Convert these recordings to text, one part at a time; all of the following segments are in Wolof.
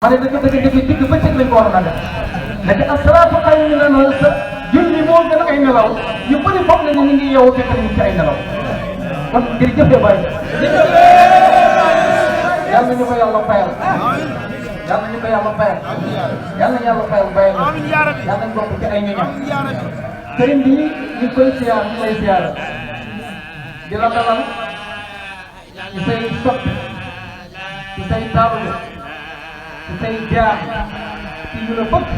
ma ne dëgg digg bëccëg lañ ko waroon a def léegi asalaatu xayrun mina nawm sa julli moo gën ay nelaw ñu bëri foog nañu ñu ngi yeewu fekk nañu ci ay nelaw kon jërëjëf Baye yàlla ñu ko yàlla fayal yàlla ñu ko yàlla fayal yàlla yàlla fayal Baye yàlla ñu bokk ci ay ñoñam sëriñ bi ñu koy siyaar ñu lay siyaar di la dalal ci say soppi ci say taalu ci say jaar ci ñu la bëgg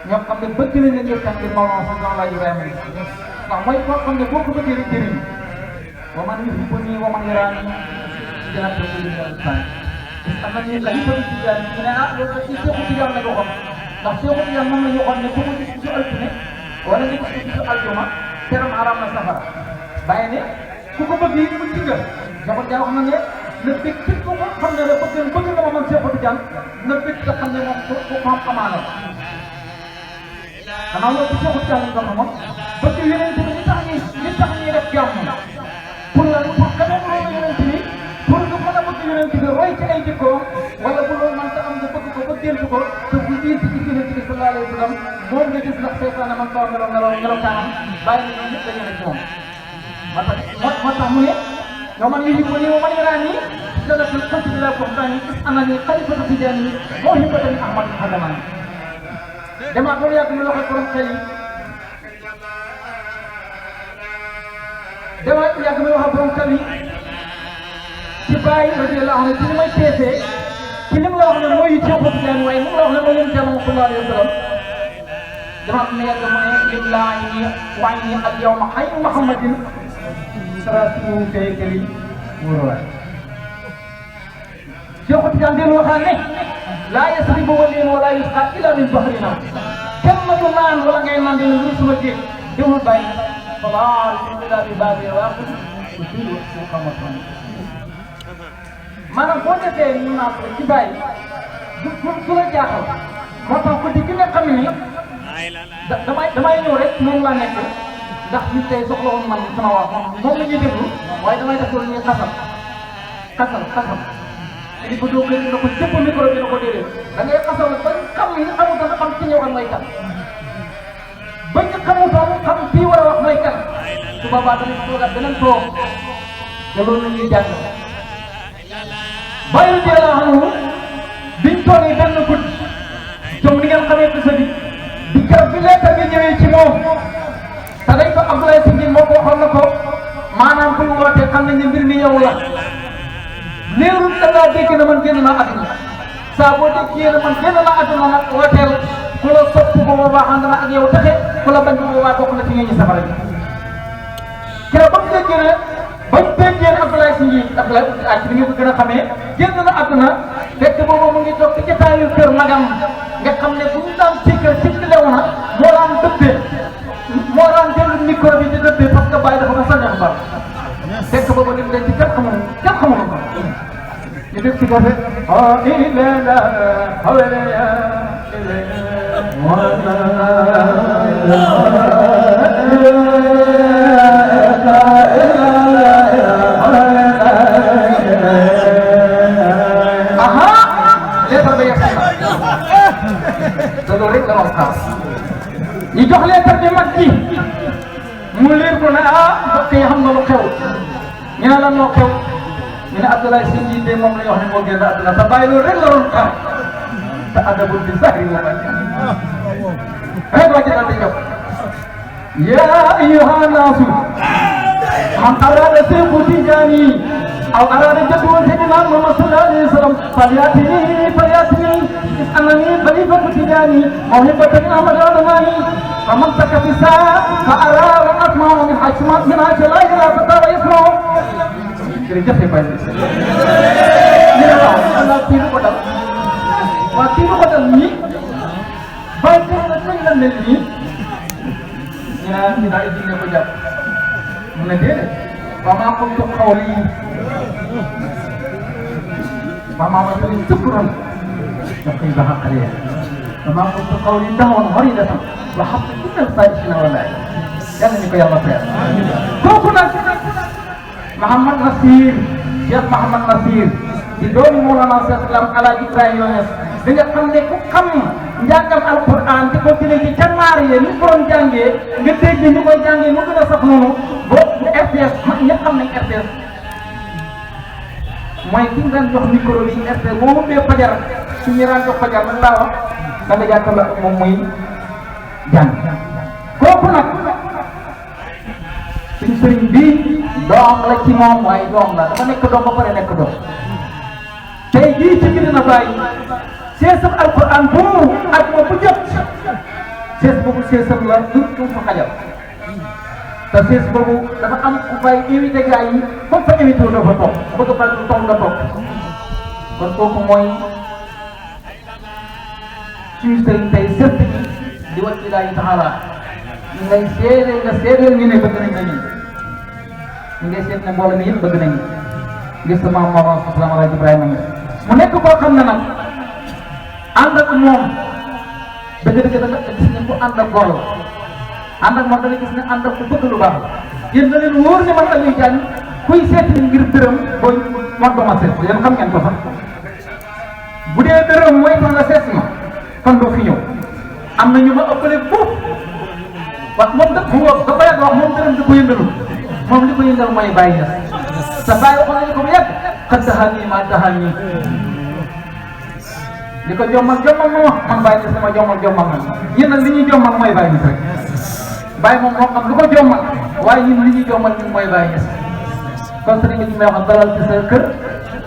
ñoo xam ne bëgg nañ la ngir kan ngir Mawlana sallallahu alayhi wa sallam ndax mooy koo xam ne boo ko bëggee rek jëriñ wa man yuhibbuni wa man yaraani dina ko bëgg ñu tan am na ñu xalifa bi Tijaan ñu ne ah loolu ci Seexu Tijaan la ko xam ndax Seexu Tijaan moom la ñu waxoon ne ku ko gis ci altine wala nga ko gis ci aljuma teram haram na safara bàyyi ne ku ko bëgg yi mu ci gën Seexu Tijaan wax na ne na bëgg képp ko xam ne rek bëgg nga ma man Seexu Tijaan na bëgg nga xam ne moom ku am amaana xanaa loolu ci Seexu Tijaan ko moom bëgg yeneen bi li tax ñuy def jàmm pour la pour xamee loolu yeneen bi pour nga mën a bëgg yeneen bi roy ci ay jikkoom wala bu loolu man ta am nga bëgg ko bëggeel ko te bu diir ci yeneen bi sallallahu alayhi wa sallam moom nga gis ndax seytaane man koo ngelaw kaanam bàyyi na ñoom ñëpp dañu ne ci moom moo tax mu ne yow man yuhibbuni wa man yaraani janatul xuldi bila buhtaani annani xalifatu tijaani moo hibbatani ahmadu hadamani demaat loolu yàgg ñu loxo borom xel yi demaat yàgg ñu loxo borom xel yi ci bàyyi radiyallahu anhu ci li may teesee ci li mu la wax ne mooy Seexu Tijaan waaye li mu la wax ne mooy yonent Yàlla sallallahu alayhi wa sallam demaat mu yàgg mu ne lillahi wàññi ak yow ma xay Muhammadin sarasimu feykali wóoruwaay Seexu Tijaan dellu waxaan ne laa yasribu waliin wala yusqa illa min bahrina kenn du naan wala ngay naan dina lu suma jéeg demul bàyyi salaal illa bi baabi waaqi usul suuqa matran maanaam boo defee ñu naan ci bàyyi du la jaaxal moo tax ko di ki nga xam ne damay ñëw rek moom laa nekk ndax nit tey soxla woon man sama wax moom la ñuy déglu waaye damay def loolu ñuy xasal li ko doo gën na ko jëpp micro bi na ko déedéet da ngay xasal ba xam ni amul nga xam ci ñëw ak mooy kan ba ñu xamutoon xam kii war a wax mooy kan su boobaa danañ toogaat beneen toog te loolu la ñuy jàng bàyyi radiyallahu anhu biñ toogee benn guddi comme ni ngeen xamee ko bi di keroog bi leetar bi ñëwee ci moom te dañ ko Abdoulaye Sy moo ko waxoon na ko maanaam bu ñu wootee xam nañ ne mbir mi yow la léerul da ngaa dégg na man génn naa àdduna saa boo déggee na man génn naa àdduna nag wooteel ku la sopp bu boobaa ànd na ak yow taxe ku la bañ bu boobaa bokk na ci ñooñu safara bi keroog ba mu déggee ne bañ déggee ne Abdoulaye Sy ak bi nga ko gën a xamee génn na àdduna fekk boobu mu ngi toog ci jotaayu kër magam nga xam ne bu ñu daan ci kër ci lew na moo daan dëbbee moo daan dellu micro bi di dëbbee parce que bàyyi dafa ko sañax ba fekk boobu lim dañ ci kenn xamul ko ñu def ci gase ilela haweleya aha leetar ba yegg te loolu rek la wax xaas ñu jox leetar bi mag ji mu leer ko ne ah mbokk yi xam nga lu xew ñu ne lan moo xew ñu ne Abdoulaye Sy njiit de moom la ñu wax ne moo génn àdduna te bàyyi loolu rek la doon xam te adabul bi zahri wa batin rek la ci dal di jox yaa ayyuha naasu man arada Seexu Tijaani aw arada jaddu sayyidina Muhammad sallallahu alayhi wa sallam falyatini is annani xalifatu Tijaani mawhibatan Ahmad Adamani فمن سك في الساعة فأرى وأسمع من حيث لا إله فتى ويسمع. jërëjëf Baye ñu ne waaw Allah tiiru ko dal waaw tiiru ko dal nii Baye kañ la mel nii ñu naan ñu daal di ko jàpp mu ne déedéet wa maa kuntu qawli wa maa masalin sukran dafay baax a xale wa maa kuntu qawli dahwan maridatan wa habtu kullal fahisina wallahi yàlla ñu ko yàlla fayal kooku nag Mouhamad Nasir Cheikh Mouhamad Nasir di doomi Mawlana Cheikh Islam Alaaji Ibrahima Niass da nga xam ne ku xam njàngam alquran di ko jëlee ci ca naar yi ni ko doon jàngee nga dégg ñu koy jàngee mu gën a sax noonu boo RTS ñëpp xam nañ RTS mooy ki nga daan jox micro bi RTS boo ubbee fajar suñu daan jox fajar nag laa wax da nga jàkkaarloo ak moom muy jàng kooku nag suñu sëriñ bii doom la ci moom waaye doom la dafa nekk doom ba pare nekk doom tey jii ci Medina Baye seesam alquran boobu ak moom bu jot sees boobu seesam la du fa xajal te sees boobu dafa am ku fay invité gars yi comme fa invité wu dafa toog bëgg fay du toog nga toog kon kooku mooy suñu sëriñ tey sërt gi di wàcc Ilaahi taala ñu ngay seedeel nga seedeel ñu ne bëgg nañ la ñu ngay seet ne mbooloo mi yëpp bëgg nañu gis sa maam Mawal Salaam Alaaji Ibrahima mu nekk koo xam ne nag ànd ak moom dëgg-dëgg da nga gis ne ku ànd ak góor la ànd ak moom da nga gis ne ànd ak ku bëgg lu baax la yéen da leen wóor ne man Aliou Diagne kuy seeti ngir dërëm boo man doo ma seet yéen xam ngeen ko sax bu dee dërëm mooy tax nga seet ma kon doo fi ñëw am na ñu ma ëppale foofu wax moom dëkk bu wóor dafa yàgg wax moom dërëm di ko yëngalul moom li ko yëngal mooy bàyyi ñes te bàyyi waxoon nañu ko bu yàgg xat daxal nii maa daxal nii li ko jommal jommal ma wax man bàyyi ñes dama jommal man yéen nag li ñuy jommal mooy bàyyi ñes rek bàyyi moom moo xam lu ko jommal waaye ñun li ñuy jommal ñun mooy bàyyi ñes kon sëriñ bi ñu may wax dalal ci sa kër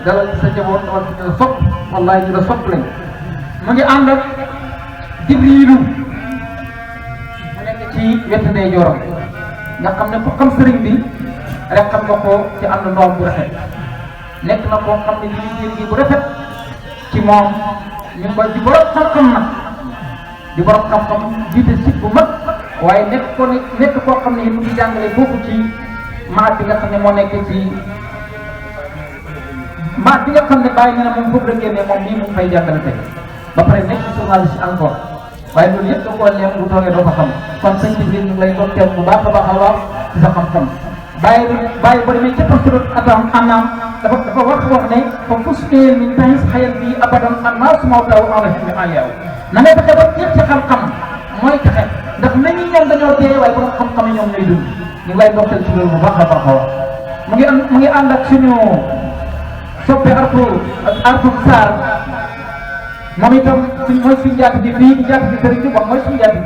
dalal ci sa njaboot dalal ci sa sopp wallahi ñu la sopp lañ mu ngi ànd ak Jibriilu mu nekk ci wetu ndeyjooram nga xam ne ku xam sëriñ bi rek xam nga ko ci ànd ndoom bu rafet nekk na koo xam ne li liggéey bu rafet ci moom ñu ngi koy di borom xam-xam nag di borom xam-xam jiite sit bu mag waaye nekk koo xam ne mu ngi jàngale foofu ci maat bi nga xam ne moo nekk ci maat bi nga xam ne bàyyi na ne moom foofu la génnee moom nii mu ngi fay jàngale tey ba pare nekk ci journaliste encore waaye loolu yëpp da koo leen bu toogee doo ko xam kon sëñ bi ñu ngi lay doon bu baax a baax a baax ci sa xam-xam bàyyi ba demee ca pastorot atam anam dafa wax ne fa fusnee min tahis xayat bi abadan an maa sumaw taw enrahimi en yow na nga fexe ba jeex ci xam-xam mooy taxe ndax nañu ñoom dañoo dee waaye borom xam-xam yi ñoom ñooy dund ñu ngi lay doxal ci loolu bu baax a baax a wax mu ngi ànd ak suñu soppe Artur Sarr moom itam mooy suñu njaati bi fii di njaati bi sëriñ bi wax mooy suñu njaati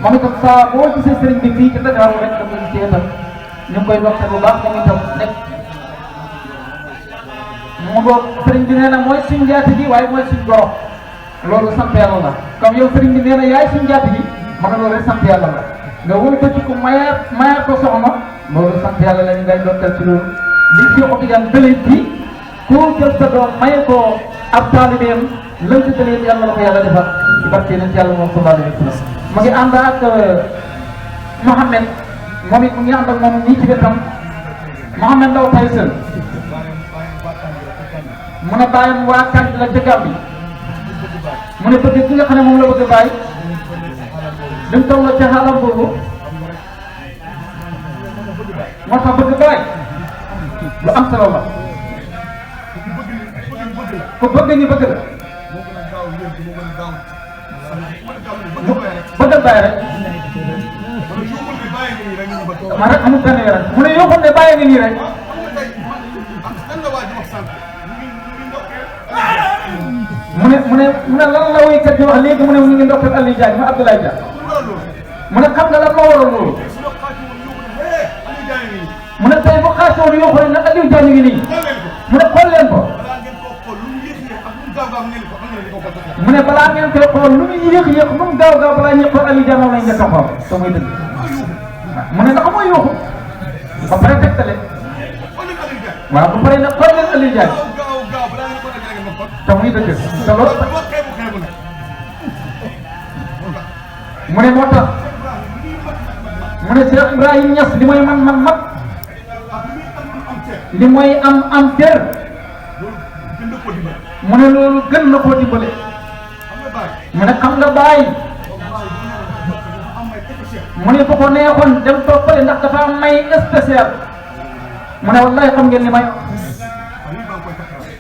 moom itam saa boo gisee sëriñ bi fii ci Dakar rek da koy gisee itam ñu ngi koy doxal bu baax moom itam nekk mu ngoog sëriñ bi nee na mooy suñu njaati bi waaye mooy suñu goro loolu sant yàlla la comme yow sëriñ bi nee na yaay suñu njaati bi man loolu rek sant yàlla la nga wóor ko ci ko mayaat ko soxna loolu sant yàlla la ñu ngay doxal ci loolu li ci ko digal dële ci ku jël sa doom maye ko ab taalibeem lënt dëleen yàlla la ko yàlla defal ci barke nañ ci yàlla moom sallallahu alayhi wa sallam mu ngi ànd ak Mohamed moom it mu ngi ànd ak moom nii ci wetam Mohamed Ndaw Tyson mu ne bàyyam waa Kànj la ca Gàmbi mu ne bëgg ki nga xam ne moom la bëgg a bàyyi lim taw la ca xaalam boobu moo tax bëgg bàyyi lu am solo la ku bëgg ñu bëgg la bëgg bàyyi rek ma rek amul benn yaram mu ne yoo xam ne bàyyi nga nii rek mu ne lan la woykat bi wax léegi mu ne mu ngi ndokkal Aliou Diagne ma Abdoulaye Dia mu ne xam nga lan moo waral loolu mu ne tey bu xaasoon yoo xam ne nag Aliou Diagne ngi nii mu ne xool leen ko mu ne balaa ngeen koy xool lu muy yéex lu mu gaaw balaa ñuy xool Aliou Diagne moom lañ njëkk a xool te muy dëgg mu ne ndax mooy yooxu ba pare tegtale waaw ba pare nag xool leen Aliou Diagne te muy dëgg te loolu mu ne moo tax mu ne Cheikh Ibrahim Niass li mooy man mag li mooy am cër mu ne loolu gën na koo dimbale mu ne xam nga bàyyi mu ne bu ko neexoon dem toppale ndax dafa am may spécial mu ne wallahi xam ngeen li may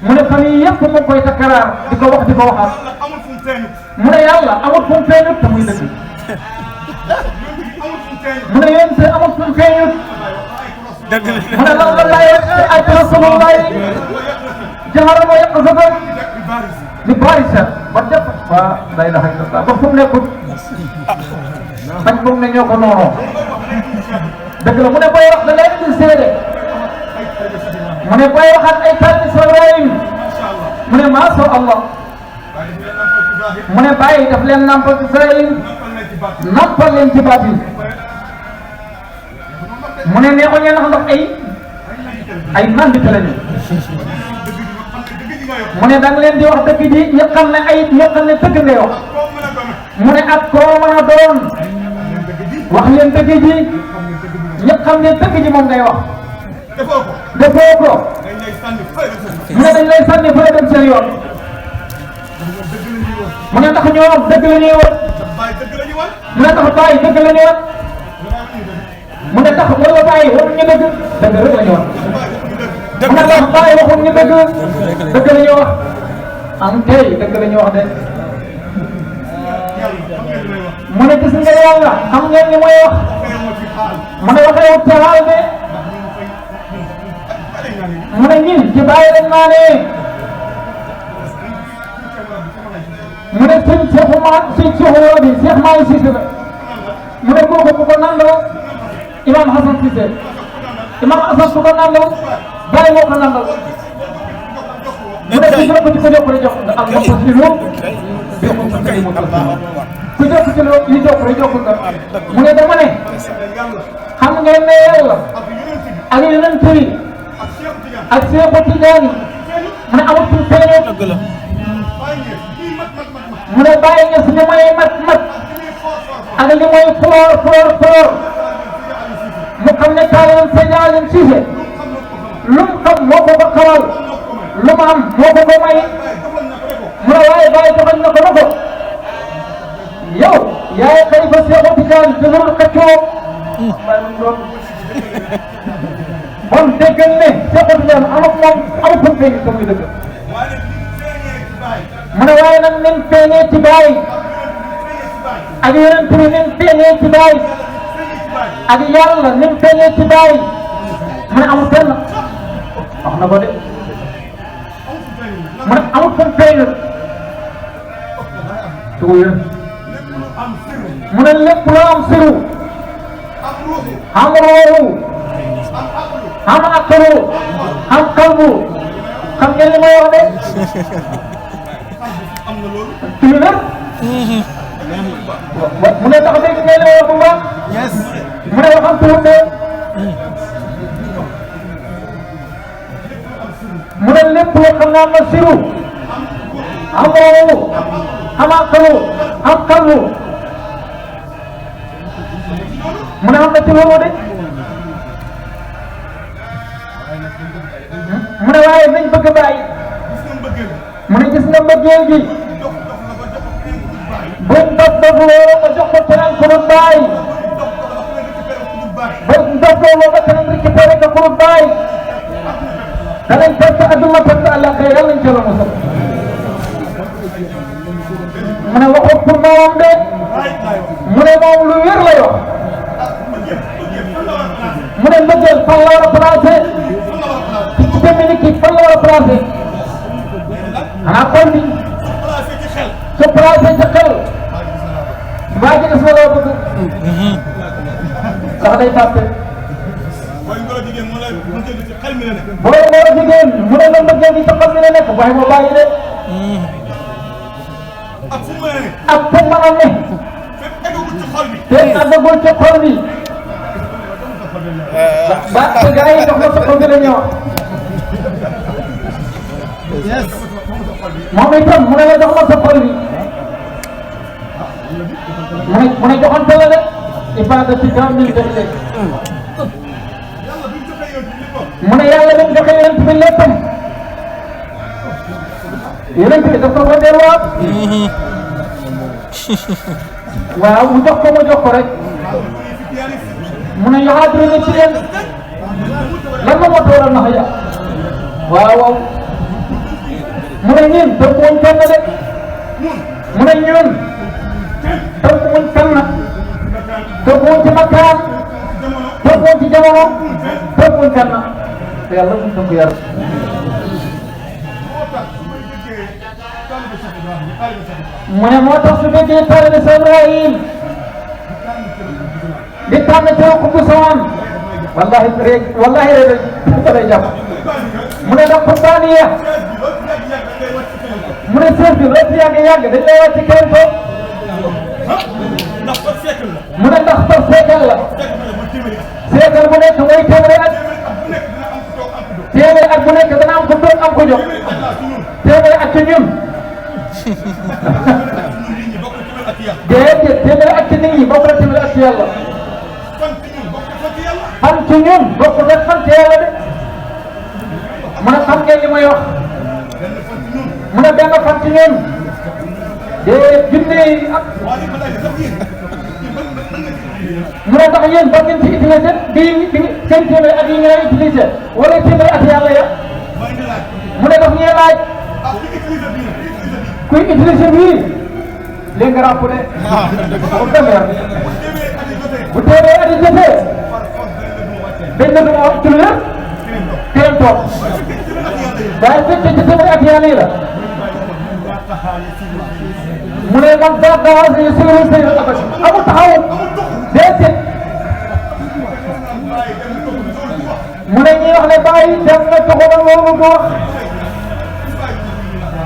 mu ne fan yii yëpp mu ngi koy takkaraar di ko wax di ko waxaat mu ne yàlla amul fu mu feeñut te muy dëgg mu ne yéen te amul fu mu feeñut mu ne lan la laay ay rasulullah jahara wa yaqzatan li barisa ba def waa la ilaha illallah ba fu mu nekkut bañ foog ne ñoo ko noonu dëgg la mu ne booy wax da ngay indi seede mu ne booy waxaat ay taalibe Ibrahim mu ne macha Allah mu ne bàyyi daf leen nampal ci Ibrahim nampal leen ci baatin mu ne neexu ngeen wax ndax ay nandite lañu mu ne da nga leen di wax dëgg ji ñu xam ne ñu xam ne dëgg ngay wax mu ne ak koo mën a doon wax leen dëgg ji ñu xam ne dëgg ji moom ngay wax defoo ko mu ne dañ lay sànni fële dem seen yoon mu ne ndax ñoom dëgg la ñuy wax mu ne ndax bàyyi dëgg la ñuy wax mu ne ndax wala bàyyi waxuñu dëgg dëgg rek la ñu wax mu ne ndax bàyyi waxuñu dëgg dëgg la ñu wax am tey dëgg la ñu wax de mu ne gis nga yàlla xam ngeen li mooy wax mu ne waxee wut ca xaal de mu ne ñin ci bàyyi lañ maa ne mu ne suñ seexu woo bi seex maa ngi siise la mu ne kooku ku ko nandoo imam Hasan Cissé imam Hasan su ko nandoo bàyyi moo ko nandoo mu ne ku jokk ci ko jokk rek jox nga am bopp ci lu ku jokk ci lu yi jokk rek jokk nga mu ne dama ne xam ngeen ne yàlla ak yonent yi ak Seexu Tijaan mu ne amul suñ feeñoo mu ne bàyyi nga si li mooy mat ak li mooy foor mu xam ne taalim Seydi Cissé lu mu xam moo ko xawal lu mu am moo ko may mu ne waaye bàyyi joxoon na ko yow yaay xalifa Seexu Tijaan dëgërul xëccoo bon déggal ne Seexu Tijaan amul moom amul fu mu feeñ te muy dëgg mu ne waaye nag nim feeñee ci baay ak yeneen tur nim feeñee ci baay ak yàlla nim feeñee ci baay mu ne amul fenn wax na ko de mu ne amul fu mu feeñul mu ne lépp loo am siru am roohu am aqlu am qalbu xam ngeen li may wax de ci lu wér mu ne tax dégg ngeen li may wax bu baax mu ne waxam tuut de mu ne lépp loo xam ne am na siru am roohu am aqlu am qalbu mu ne am na ci loolu de mu ne waaye nañ bëgg a bàyyi mu ne gis nga mbëggeel gi buñ dof loo ba jox ko keneen ku dul bàyyi buñ dof loo ba keneen récupéré ko ku dul bàyyi danañ perte adduna perte àllaaxira yàlla nañ ca la mosal mu ne waxut pour moom de mu ne moom lu wér la yor mu ne mbëggeel fan la war a placé ci Dominique yi fan la war a placé xanaa xol bi su placé ci xel waa ji des na loo bëgg ndax day fàtte booy ngoro jigéen mu ne la mbëggeel gi ci xel mi la nekk waaye moo bàyyi de ak fu mën a ne te àggagul ci xol bi ba te gars yi dox na sa xol bi la ñëw moom itam mu ne la jox ma sa xol bi mu ne joxante la de ibaada ci gàmm mi def de mu ne yàlla bi mu joxe yonent bi léppam yonent bi daf ko ko delluwaat waaw mu jox ko rek mu ne yoxaatiri ni ci leen lan la moo tooral nax ya waaw mu ne ñun tënkuwuñ kenn de mu ne ñun tënkuwuñ kenn tënkuwuñ ci makkaan tënkuwuñ ci jamono tënkuwuñ kenn te yàlla buñ tënku yàlla. mu ne moo tax su fekkee taalibe Seex Ibrahim di tànn ci xutbu samaan wallahi rek da lay jàpp mu ne ndax xutbaaniya mu ne seet bi loo ci yàgg dañ lay wàcc kenn ko mu ne ndax par seekal la seekal bu nekk mooy téeméeri at bu nekk dana am ko doon am ko jox téeméeri at ci ñun déedéet téeméeri at ci nit ñi bokk na téeméeri at ci yàlla fan ci ñun bokk na fan ci yàlla de mu ne xam ngeen li may wax mu ne benn fan ci ñun déedéet junne yi ak mu ne ndax yéen ba ngeen ci utilisé bi seen téeméeri at yi ngeen utilisé wala téeméeri at yàlla ya mu ne daf ñuy laaj kuy utilisé bii léegi nga ràpp ne bu téeméeri at yi jotee dañ ne duma wax ci lu yëpp kenn toog waaye fekkee ci téeméeri at yàlla yi la mu ne man daa si suñu sëy la abati amul taxaw déedéet mu ne ñuy wax ne bàyyi dem na toxoon loolu mu wax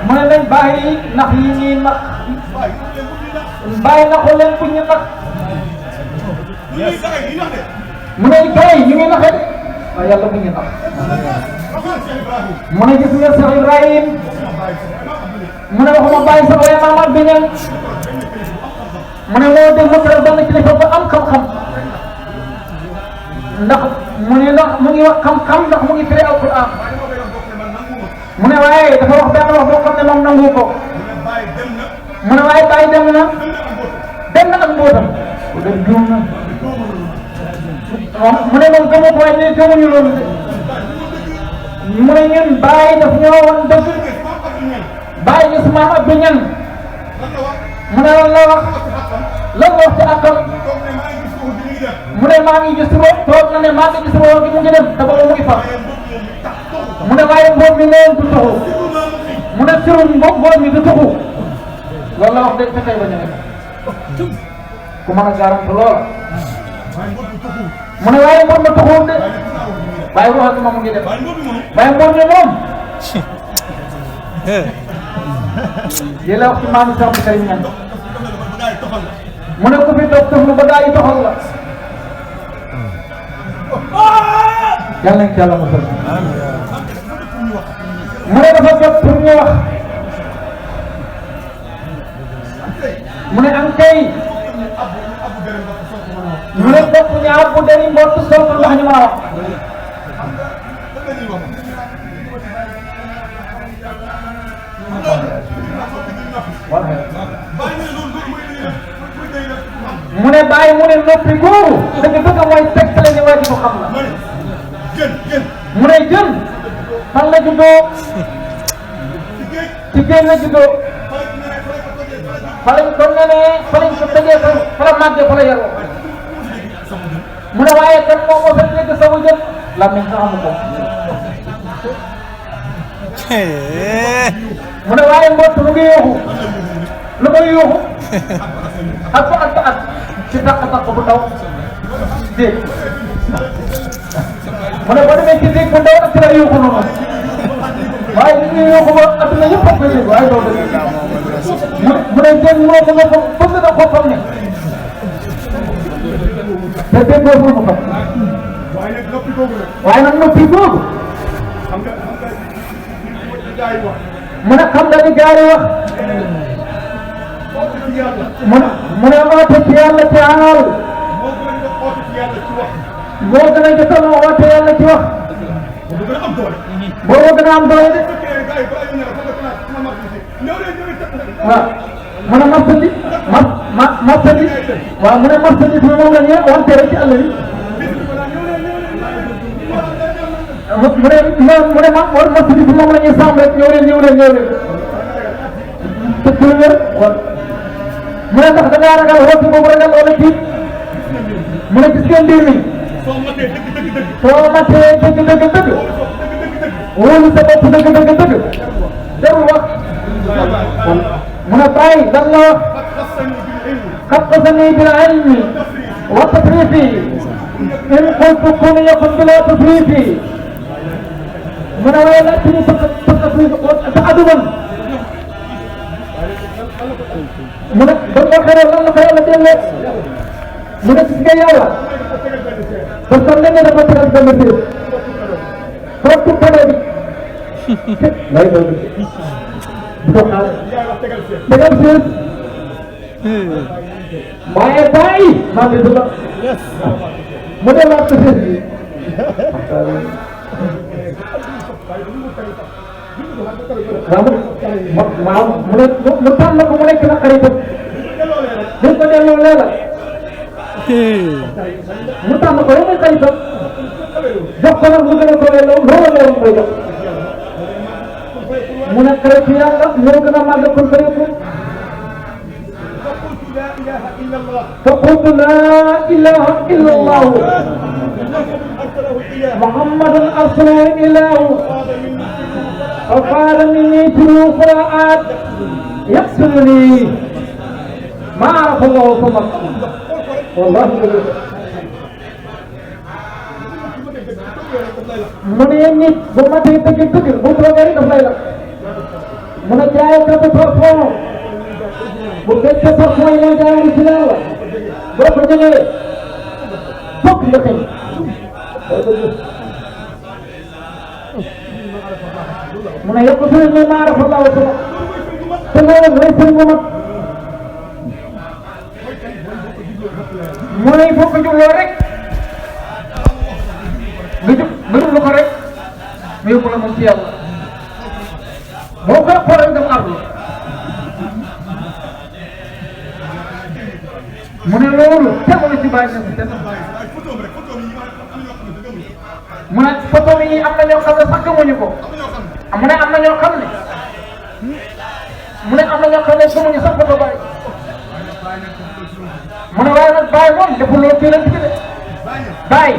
mu ne nañ bàyyi nax yi ñuy nax bàyyi naxu leen bu ñu nax mu ne gars yi ñu ngi naxe waaye yàlla mu ngi nax mu ne gis nga Cheikh Ibrahim mu ne waxuma bàyyi sax waaye maamaat bi ñëw mu ne moo dem mu teral benn kilifa ba am xam-xam ndax mu ne ndax mu ngi wax xam-xam ndax mu ngi firi alquran mu ne waaye dafa wax benn wax boo xam ne moom nangu ko mu ne waaye bàyyi dem na ak mbootam ku dem juum na mu ne moom gëmu ko waaye ne gëmuñu loolu de mu ne ñun bàyyi daf ñoo woon dëgg bàyyi gis maam Abdou Niang mu ne lan la wax ci àqam mu ne maa ngi gis suba toog na ne maa ngi gis suba gi mu ngi dem te boobu mu ngi far mu ne waaye mboob mi noonu du tuxu mu ne sirum mboob mi du tuxu loolu la wax de fexey ba ñu nekk ku mën a garanti loola mu ne waaye mboob ma tuxuwul de waaye waxal gi moom mu ngi dem waaye mboob mi moom lii la wax ci maam Cheikh Karim Niang mu ne ku fi toog tëflu ba gaa yi toxal la yàlla nañ ci yàlla mosal mu ne dafa jot pour ñu wax mu ne am kay mu ne bopp ñaar bu dee mbott sol ko ndax ñu mën a wax mu ne bàyyi mu ne noppi googu dëgg-dëgg mooy tegtale ni waa ji ko xam la mu ne jën fan la juddoo ci géej la juddoo fa lañ ko nenee fa lañ ko tëjee fa la màggee fa la yaroo mu ne waaye kan moo mos a dégg sawu jën la min sax amu ko mu ne waaye mbott mu ngi yóoxu lu koy yóoxu ak at ci takk bu ndaw dégg mu ne boo demee ci dégg bu ndaw ak ci la yóoxu noonu waaye li ñuy yóoxu ba adduna yëpp a koy dégg waaye doo dégg mu ne jën moomu nga ko bëgg na ko fam ne te déggoo fu mu fam waaye nag noppi googu mu ne xam nga ni gars yi wax mu ne oote ci yàlla ci aal moo gën a jëkkal oote yàlla ci wax boo gën a am doole de waaw mu ne martandi martandi waaw mu ne martandi bi moom la ñu wante rek ci àll bi mu ne ma war ma si moom la ñuy sàmm rek ñëw leen te ci lu wér mu ne ndax da ngaa ragal woote boobu ragal wala tiit mu ne gis ngeen mbir mi soo matee dëgg wóolu sa bopp dëgg jarul wax mu ne bàyyi lan la wax xaqqasani bil ilmi wa tasrifi in qultu kun yakun bila tasrifi mu ne waaye nag suñu ta'adduban mu ne ba nga xaral lan la ko yàlla delloo mu ne gis nga yàlla parce que nee na dafa teral sa mbir trop tout tane bi lay doon bu ko xaar tegal siis waaye bàyyi maa ngi dugg mu demaat sa siis bi waaw mu ne mu tànn ko mu nekk na xaritam bu ko delloo leela mu tànn ko yow muy xaritam jox ko nag mu gën a ko delloo loolu la koy jox mu ne xaritu yàlla moo gën a màgg kon xaritu فقلت لا إله إلا الله محمد أرسله الإله فقال مني تلو قراءات يقصدني ما عرف الله ثم والله من ينيت بما تيجي بطلع دف ليلة من جاي كتفهم بكت كتفهم يا جاي رسالة بكتجي بك لكن من يقصدني ما عرف الله ثم تلو ليس المهم mooy boo ko jubloo rek nga jublu ko rek mu yóbbu la moom ci yàlla boo ko xool rek dama àgg mu ne loolu tegul ci bàyyi na si des mu ne photo yi am na ñoo xam ne sax gëmuñu ko mu ne am na ñoo xam ne mu ne am na ñoo xam ne gëmuñu sax photo bàyyi mu ne waaye nag bàyyi moom deful loolu ci leen ci de bàyyi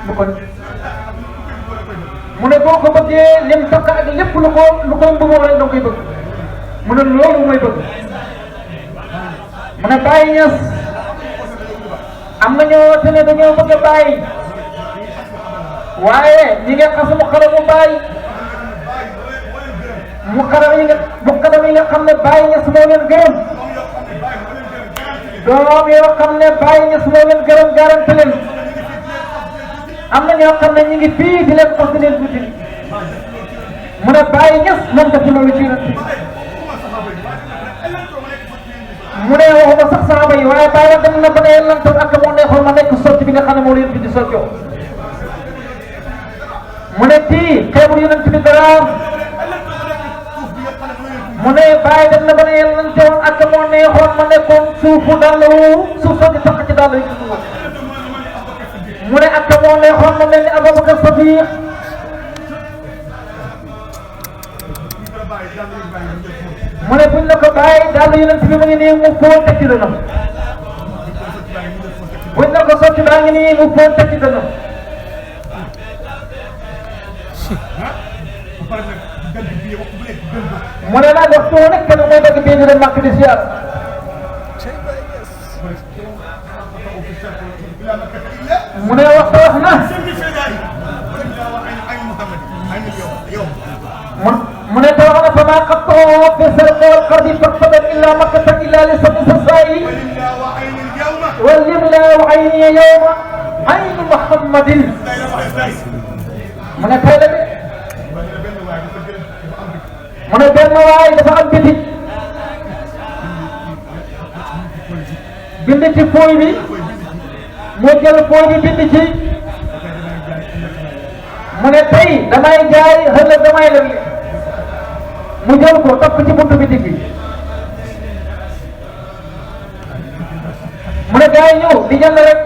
lu ko mu ne boo ko bëggee lim takk ak lépp lu ko mbuboo rek da koy bëgg mu ne loolu mooy bëgg mu ne bàyyi ñas am na ñoo te ne dañoo bëgg a bàyyi waaye ñi nga xas mu xale mu bàyyi mu xadam yi nga xam ne bàyyi ñes moo leen gërëm doom yoo xam ne bàyyi ñes moo leen gërëm garante leen am na ñoo xam ne ñu ngi fii di leen xos di leen tuuti mu ne bàyyi ñes moom def loolu ci yonent mu ne waxuma sax saaba yi waaye bàyyi dem na ba ne yàllante ak moo neexoon ma nekk sotti bi nga xam ne moo leen fi di sottoo mu ne kii xeebul yonent bi dara mu ne bàyyi dem na ba ne yàllante woon ak moo neexoon ma nekkoon suufu dàll suuf soo di takk ci dàll yi mu ne ak moo neexoon ma mel ni Abubakar Sadiq mu ne buñ la ko bàyyi dàll yonent bi mu ngi nii mu fóon teg ci dënam buñ la ko sotti baa ngi nii mu fóon teg ci dënam mu ne nag waxtu wu nekk kenn mooy bëgg bii di dem màkk di siyaar mu ne waxtu wax na mu ne te wax na fa maa xattoo fi sarqi wal qardi faqtadat illa makkata illa li sabbi sasaayi walillahu ayni yawma ayni muhammadin mu ne tey la de mu ne benn waay dafa am bitik bind ci fooy bi mu jël fooy bi bind ci mu ne tey damay jaay ëllëg damay leble mu jël ko topp ci buntu bitik bi mu ne gars yi ñëw di jënd rek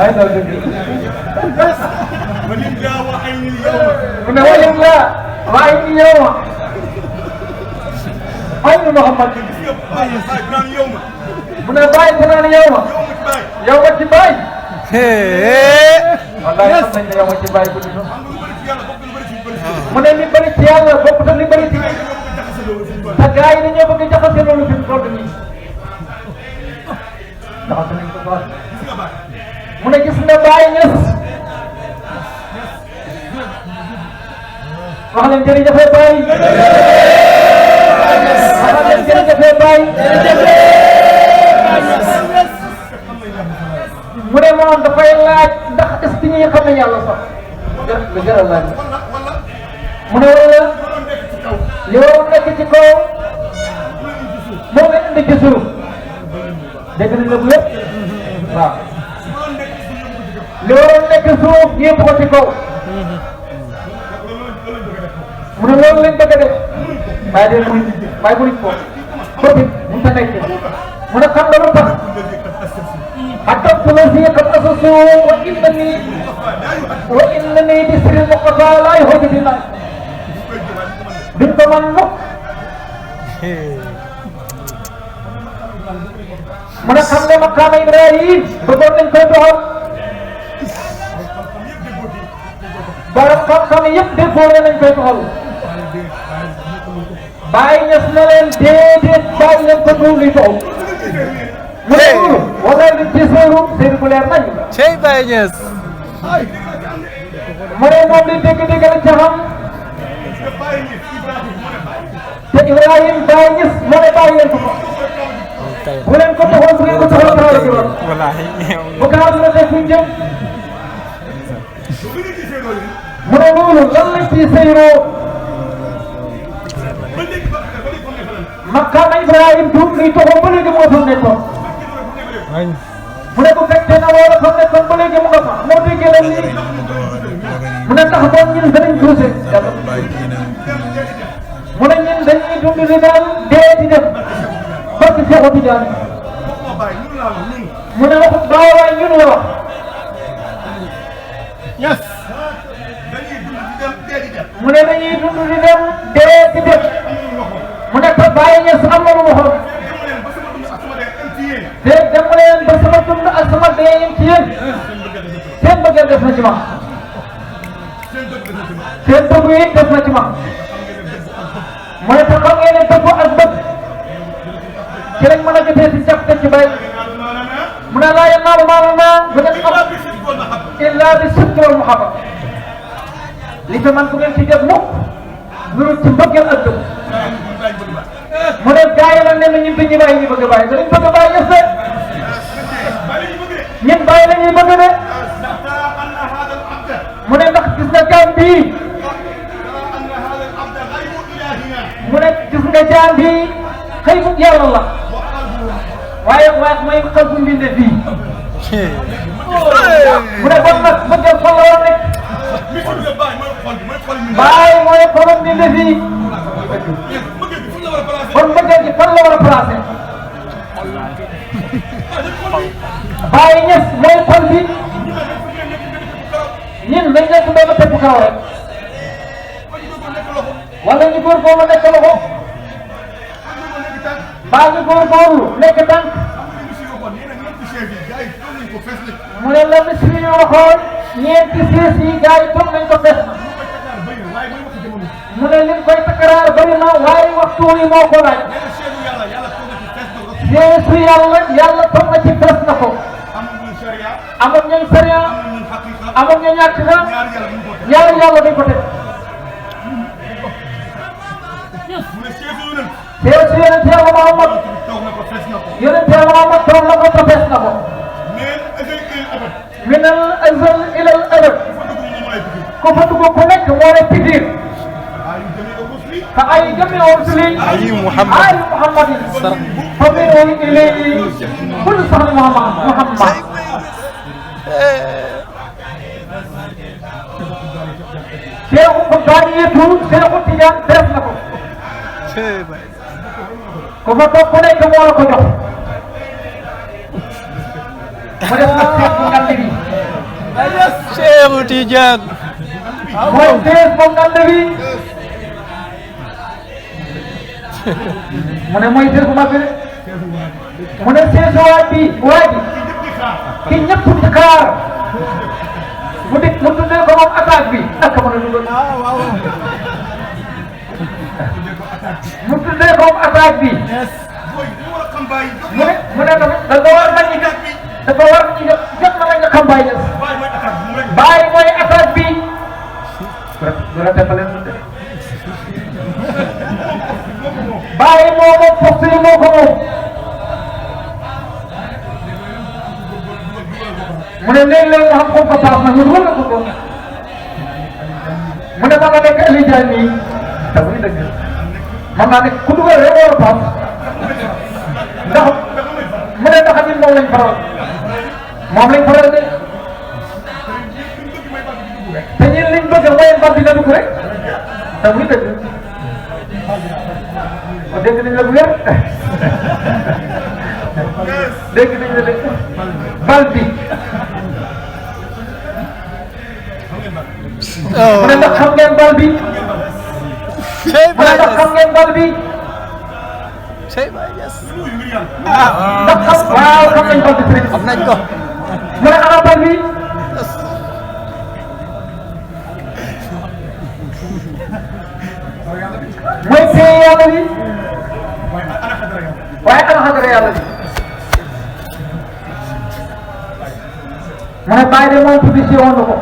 ay daw dëgg mu ne walim la waaye ni yow ay nu Muhammad mu ne bàyyi ko naan yow ma ci bàyyi wallahi xam nañ ne yow ma ci bàyyi bu dina mu ne li bëri ci yàlla bokk te li bëri ci te gars yi dañoo bëgg jaxase loolu fi mu toll nii jaxase nañ ko baax mu ne gis nga Baye Niass wax leen jërëjëf Baye wax leen jërëjëf Baye mu ne moom dafay laaj ndax est-ce que ñi xam ne yàlla sax lu jar a laaj mu ne wala li waroon nekk ci kaw moo ngi indi ci suuf dégg nañ la bu lépp waaw li waroon nekk suuf yëpp ko ci kaw mu ne loolu lañ bëgg a def waaye de waaye bu ko bëgg mu ta nekk mu ne xam nga lu tax حتى الذي قد أسسوا وإنني بسر المقطع لا يهود بالله بنت منك من خمنا مقام إبراهيم بدون من كتاب barang kami yëpp déggoo nañ koy doxal bàyyi ñes na leen déedéet bàyyi leen ko tuur li taw mu ne wala li ci seeru seen bu leer nañ cey Baye Niass mu ne moom di dégg-dégg la ca xam te Ibrahim Baye Niass mu ne bàyyi leen ko bu leen ko taxoon bu leen ko taxoon taxaw ci woon bu gaaw dina def fuñ jëm mu ne loolu lan lañ ciy seyroo makkaama Ibrahim tuub liy toxoon ba léegi moo fa nekkoon mu ne bu fekkee na wala fa nekkoon ba léegi mu nga fa moo déggee leen lii mu ne ndax bon ñun danañ tuuse mu ne ñun dañuy dund di naan dee di dem ba ci Seexu Tijaan mu ne waxut baawaay ñun la wax mu ne dañuy dund di dem dee di dem mu ne te Baye Niass am na lu mu xool te dem leen ba sama dund ak sama dee yem ci yéen seen bëggeel def na ci ma seen bëgg yi def na ci ma mu ne te xam ngeen ne dëgg ak bëgg ci lañ mën a jotee si jàpp ci Baye mu ne laa yanaalu maanaam bu ngeen am illa bi sidqi wal muhabba li fi man bu ngeen ci jot mukk lu ci mbëggeel ak dëgg mu ne gars yi nag nee na ñun dañuy bàyyi ñu bëgg a bàyyi danañ bëgg a bàyyi ñëpp ñun bàyyi la ñuy bëgg de mu ne ndax gis nga jaam bii mu ne gis nga jaam bii xëy bu yàlla la waaye mooy xel bu mbinde fii mu ne kon nag bëggal fan la war a nekk Baye mooy xolum mbinde fii kon bëggee gi fan la war a placé Baye Niass mooy xol bi ñun dañ nekk benn pepp kaw rek wala ñu góorgóorlu nekk loxo mbaa ñu góorgóorlu nekk tànk mu ne la misri ñu waxoon ñeenti siis yi gars yi toog nañ ko fees na mu ne liñ koy takkaraar bëri na waaye waxtu wi moo ko laaj seesu yàlla toog na ci fees na ko amoon ñooy sariya amoon ñooy ñàkk na ñaari yàlla dañ ko teg seesu yonent yàlla Muhammad toog na ko te fees na ko min al azal ila al abad ku fa dugg ku nekk moo lay pikiir فأي جميع رسلين أي محمد فمنهم إليه كل سهل محمد شيخ البانية شيخ التجان درس لكم كما تقول كم ولا كجو sees bu ngand bi Cheikh Tidiane mooy sees bu ngand bi mu ne mooy sees bu mag bi mu ne sees waa ji ki ñëpp di xaar mu tuddee ko moom attaque bi ak mën a dugal mu tuddee ko moom attaque bi mu ne dafa war nañu dafa war ñu jot na nga xam Baye Niass Baye mooy attaque bi du la defalee Baye moo moom poste yi moo ko moom mu ne léeg-léeg nga xam ko paas nag mu dugal ko mu ne ma nga nekk Aliou Diagne nii te muy dëgg man naa ne ku dugal rek war a paas ndax mu ne ndax ñun moom lañ faral de te ñun liñ bëgg mooy bal bi nga dugg rek te muy dëgg kon dégg nañ la bu wér dégg nañ la de bal bi mu ne ndax xam ngeen bal bi mu ne ndax xam ngeen bal bi ndax xam waaw xam nañ bal bi sëriñ xam nañ ko mu ne ana bal bi mooy téye yàlla bi waaye ana xadara yàlla bi mu ne bàyyi de moom publicité woon na ko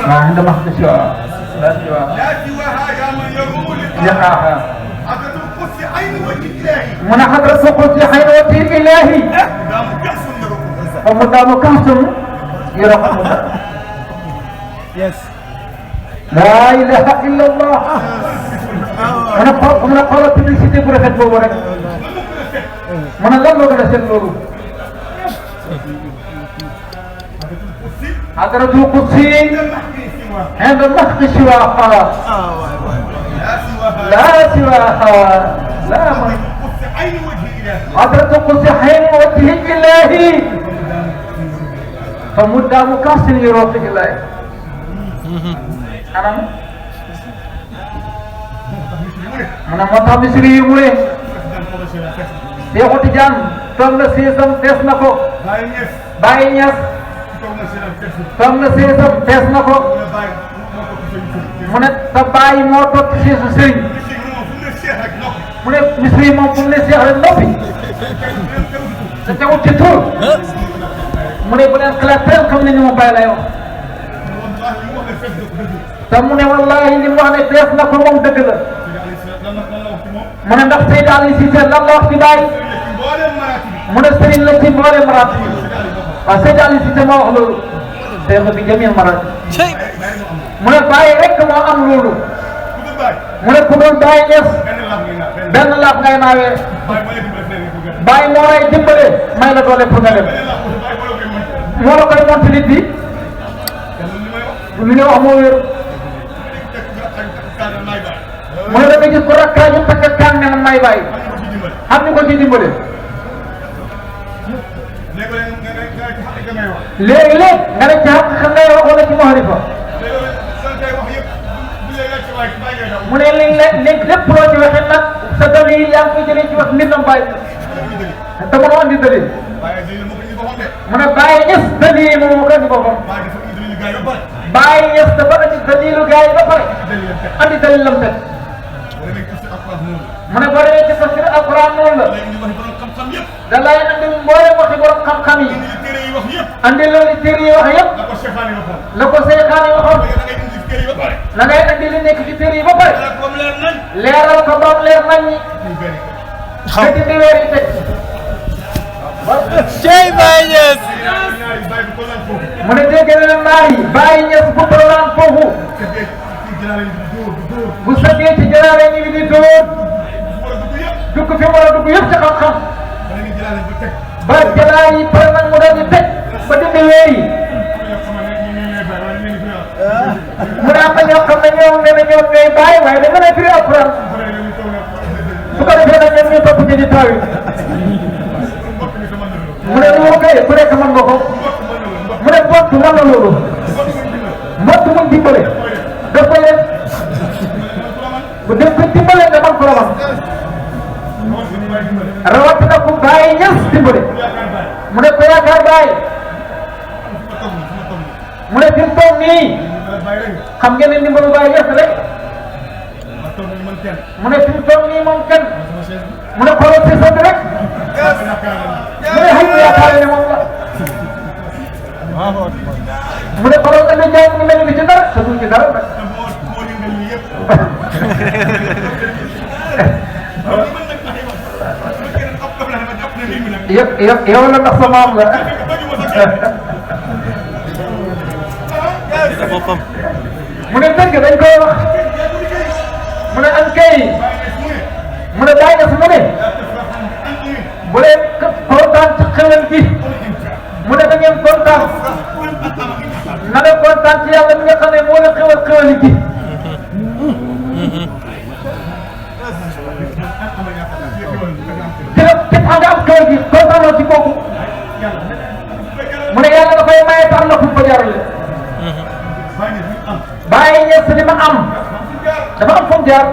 عند مخدش لا سواها يا من يروم لقاها حضرة القدس عين وجه إلهي من حضرة القدس عين وجه إلهي ومدام كاسم يرحم لا إله إلا الله من قالت publicité bu rafet boobu rek man lan moo gën a seet loolu حضرة القدسي عند المخ سواها لا سواها لا حضرة القدس عين وجه إلهي فمدام كاسل يروح إلهي أنا مطا مصري يمولي Cheikh Tidiane toog na seesam fees na ko Baye Niass toog na seesam fees na ko mu ne sa Baye moo toog ci seesu sëriñ mu ne misri moom fu mu ne Cheikh rek noppi te teewul ci tur mu ne bu leen xalaat teel xam ne ni ma Baye lay wax te mu ne wallahi li mu wax ne fees na ko moom dëgg la mu ne ndax Seydou Aliou Cissé lan la wax ci Baye mu ne sëriñ la ci mboolem maraat yi waaw Seydou Aliou Cissé moo wax loolu Seydou bi jamil maraat mu ne Baye rek moo am loolu mu ne ku doon Baye Niass benn laaf ngay naawee Baye moo lay dimbale may la doole pour nga dem moo la koy monti nit bi li nga wax moo wér mu ne da nga gis ko rakkaaju takk kaan ne man may bàyyi xam ni ko ci dimbale léegi-léeg nga ne ci xam ngay wax wala ci maharifa mu ne léegi lépp loo ci waxee nag sa dalil yaa ngi koy jëlee ci wax mbindam bàyyi te mënoo andi dalil mu ne Baye Niass dalil moom ko andi boppam Baye Niass dafa andi dalilu gars yi ba pare andi dalilam teg mu ne boo demee ci tafsir alquran noonu la da lay andi mboolem waxi borom xam-xam yi andi loolu téere yi wax yëpp la ko Seexaani waxoon la ngay andi li nekk ci téere yi ba pare leeral ko ba mu leer nañ ñi nga dindi weer yi teg Cey Baye Niass mu ne dégg na naar yi Baye Niass bu tollaan foofu bu sëggee ci jëlaale ñu ngi di dóor dugg fi mu war a dugg yëpp ci xam-xam ba jëlaat yi pare nag mu doon di teg ba dindi weer yi mu ne am na ñoo xam ne ñoom nee na ñoom ñooy bàyyi waaye da nga lay firi alquran ci di taw mu ne loolu kay ku nekk mën nga ko mu ne mbott lan la loolu mbott mu dimbale daf koy def bu def ko dimbale nga mën ko la man rawatina ku bàyyi ñas dimbale mu ne ko yaakaar bàyyi mu ne fi mu toog nii xam ngeen ne ndimbalu bàyyi ñas rek mu ne fi mu toog nii moom kenn mu ne xoolal si sant rek mu ne xëy na yaakaar ne moom la mu ne xoolal ëllëg jaay mu mel ni ci dara te duñ ci dara nag yow la ndax sa maam la mu ne dëgg dañ koy wax mu ne an kay mu ne bàyyi na su mu ne bu leen kontaan ci xewal bi mu ne da ngeen kontaan na nga kontaan ci yàlla mi nga xam ne moo la xewal xewali bi te nga am xewal bi kontaanoo ci kooku mu ne yàlla dafay maye te am na fu mu ko jaarale bàyyi ñëpp li ma am dafa am fu mu jaar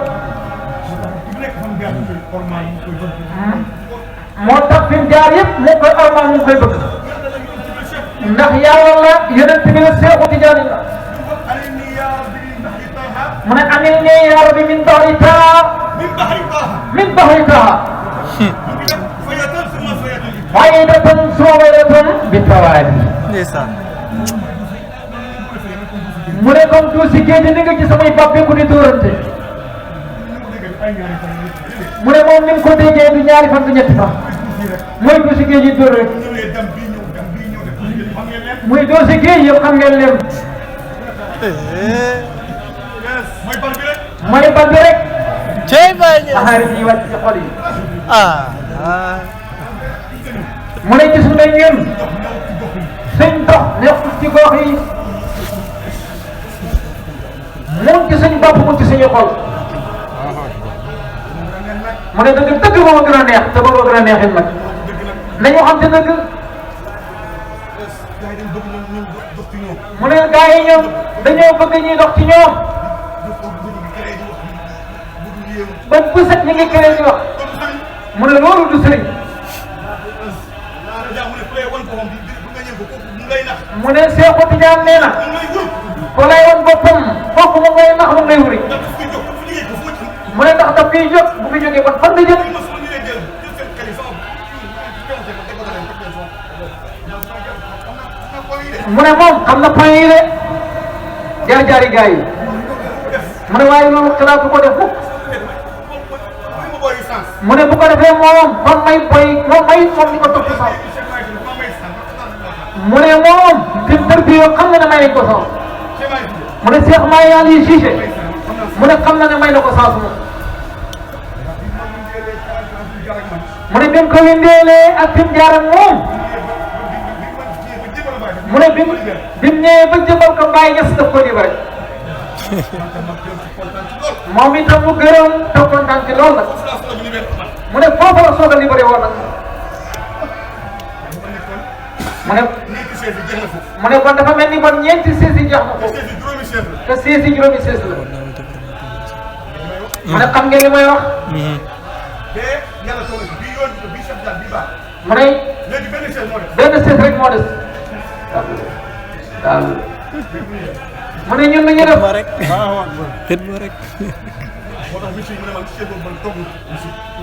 moo tax fi mu jaar yëpp mu koy armal mu koy bëgg ndax yàlla la yonent bi la Seexu Tijaan la mu ne amil ne yaa rabbi min bahri taa min bahri taa faydatan suwaydatan bi tawaay mu ne comme du si géej ni nga ci samay bàbbee ku di dóorante mu ne moom ni mu ko déggee du ñaari fan du ñetti fan mooy du si géej yi dóor rek muy doo si géej yëpp xam ngeen leen mooy bal bi rek xaarit yi wàcc ci xol yi mu ne gis nañ ngeen suñ dox nekkul ci gox yi mun ci suñu bopp mun ci suñu xol mu ne dëgg dëgg moo gën a neex te booba gën a neexin nag nañu xam te dëgg mu ne gars yi ñoom dañoo bëgg ñuy dox ci ñoom ba bu set ñu ngi keneen di wax mu ne loolu du sëriñ mu ne Seexu Tijaan nee na ko lay woon boppam fokk mu ngay nax mu ngay wuri mu ne ndax daf fiy jóg bu fi jógee kon fan la jëm mu ne moom xam na point yi de jaar-jaari gars yi mu ne waaye loolu xalaatu ko def mukk mu ne bu ko defee moom moom may boy moom ni ko topp sax mu ne moom di tërbiyo xam nga ne may nañ ko sax mu ne Cheikh Mahi Ali Cissé mu ne xam na ne may na ko sax moom mu ne bi mu ko windeelee ak fi mu jaar ak moom mu ne bi mu ñëwee ba jëmbal ko Baye Niass daf ko libéré moom itam mu gërëm te kontaan ci lool nag mu ne foofu la soog a libéré woon nag mu ne kon dafa mel ni kon ñeenti sees yi jox na ko te sees yi juróomi sees la mu ne xam ngeen li may wax mu ne benn sees rek moo des daal mu ne ñun nañu def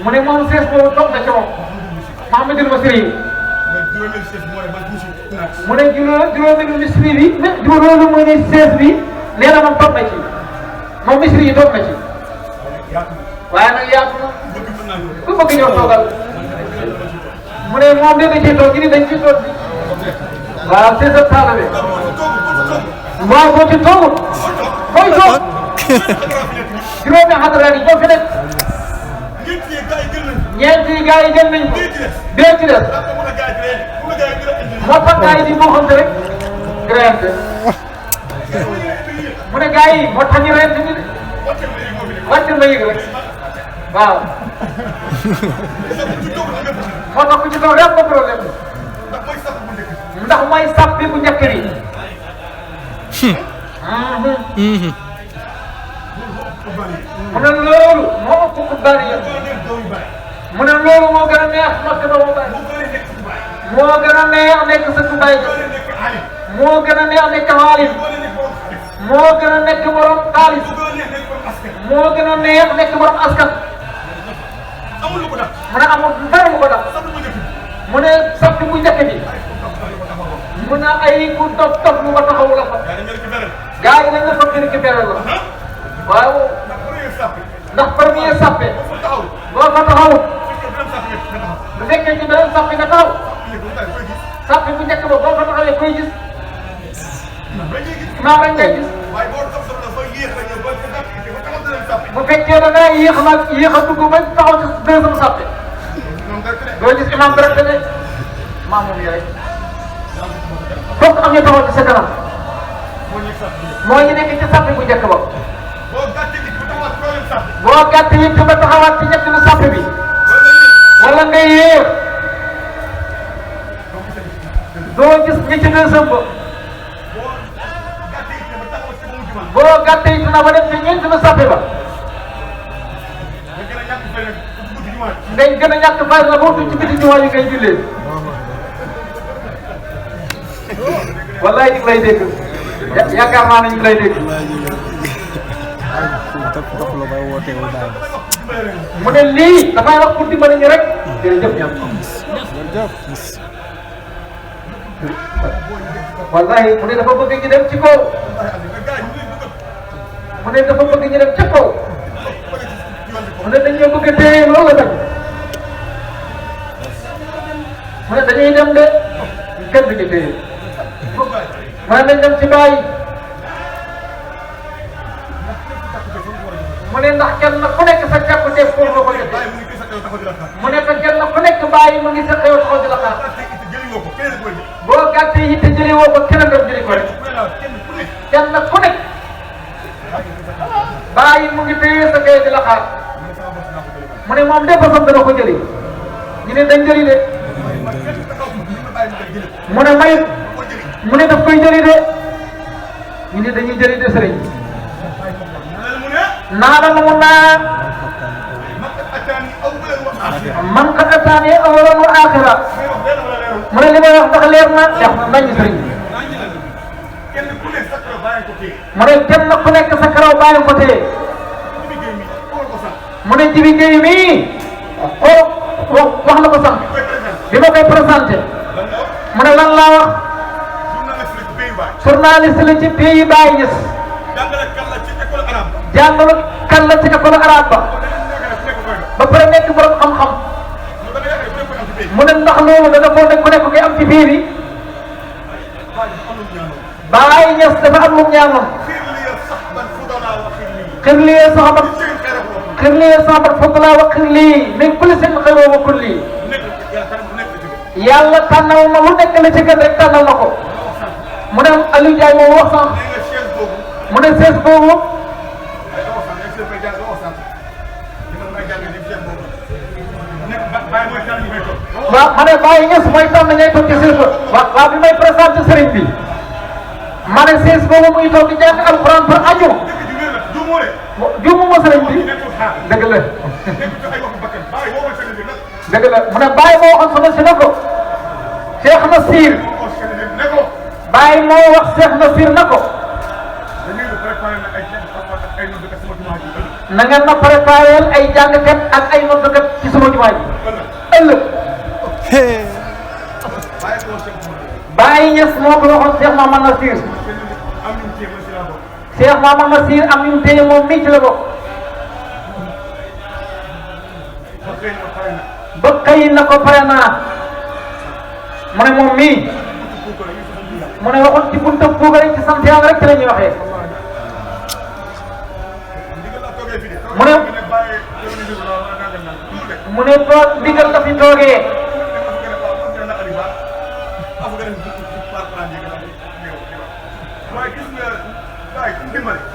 mu ne moom sees boobu toog na ci moom Mahamadou Masri mu ne juróomi misri bi juróomi mooy ne sees bi nee na moom toog na ci moom misri yi toog na ci waaye nag yaatu na ku bëgg ñëw toogal mu ne moom dina ciy toog ñi dañ ciy toog waaw c'est ça taalabe waaw boo ci toogut mooy toog juróomi xadara yi ñoo fi nekk ñeenti gars yi jël nañ ko bee ci des moo tax gars yi di moo xam te rek reyante mu ne gars yi moo tax ñu reyante ni de wàccal ma yëg rek waaw moo tax ku ci toog rek am problème ndax mooy sàppi bu njëkk bi mu ne loolu moo ëpp ku bari ya mu ne loolu moo gën a neex makk doomu baay moo gën a neex nekk sa ku baay moo gën a neex nekk xaalis moo gën a nekk borom xaalis moo gën a neex nekk borom askan mu ne amul dara lu ko def mu ne sàppi bu njëkk bi mu ne ay ku dof dof lu ko taxawu la fa gars yi dañ la fa récupéré la waaw ndax premier sàppe boo fa taxawut bu fekkee ci beneen sàppe nga taxaw sàppe bu njëkk ba boo fa taxawee koy gis maa bañ ngay gis bu fekkee da ngaa yéex nag yéex a dugg ba taxaw ci deuxième sàppe doo gis imam direct de maa moom yi rek fokk am ñu taxaw ci sa kanam moo ñu nekk ci sàppe bu njëkk ba boo gàtt yi ba taxawaat ci ñetteelu sàppe bi wala nga yéex doo gis ñi ci deuxième ba boo gàtt yi na ba dem ci ñeenteelu sàppe ba ngay gën a ñàkk fay la boo ci biti jumaa yi ngay jullee wallaay ñu ngi lay dégg yaakaar naa ne ñu ngi lay dégg mu ne lii dafay wax pour dimbali ñu rek jërëjëf ñam wallahi mu ne dafa bëgg ñu dem ci kaw mu ne dafa bëgg ñu dem ca kaw mu ne dañoo bëgg a téye loolu la mu ne dañuy dem de kenn du ñu téye mu ne nañ dem ci bàyyi mu ne ndax kenn ku nekk sa càkkuteef foofu la ko defee mu ne kenn ku nekk bàyyi mu ngi sa xew taxaw di la xaar boo gàttee yitte jëli woo ko keneen dem jëli ko rek kenn ku nekk bàyyi mu ngi téye sa xew di la xaar mu ne moom de fasam dana ko jëli ñu ne dañ jëli de mu ne may mu ne daf koy jëli de ñu ne dañuy jëli de sëriñ naana mu naan man ka ataani awalan wa axira mu ne li may wax ndax leer na leer na nañu sëriñ mu ne kenn ku nekk sa karaw bàyyi ko téye mu ne Jibi Gueye mii wax na ko sax bi ma koy présenté mu ne lan laa wax journaliste la ci pays Baye Niass jàngalu kan la ci école arabe ba pare nekk borom xam-xam mu ne ndax loolu dana ko nekk ku nekk koy am ci biir yi Baye Niass dafa am lu mu ñaanoon xir lii saxabat fadla wa xir lii min kulli seen xayroo wa kulli yàlla tànnal ma lu nekk la ci gën rek tànnal na ko mu ne Aliou Ndiaye moom wax sax mu ne sees boobu waaw ma ne Baye Niass mooy tànn ngay toog ci sees ba waaw bi may présenté sëriñ bi ma ne sees boobu muy toog di jàng alxuraan par aju juumu ma sëriñ bi dëgg la dëgg la mu ne Baye moo waxoon sama si ne ko Cheikh Nassir Baye moo wax Cheikh Nassir na ko na ngeen ma préparé ay jàngkat ak ay noddkat ci sama jumaa ji ëllëg Baye Niass moo ko waxoon Cheikh Mamadou Nassir Cheikh Mamadou Nassir am ñu téye moom mii ci la bokk ba xëy na ko pare naa mu ne moom mii mu ne waxoon ci buntu puugare ci sant yàlla rek ci la ñuy waxee mu ne toog ndigal la fi toogee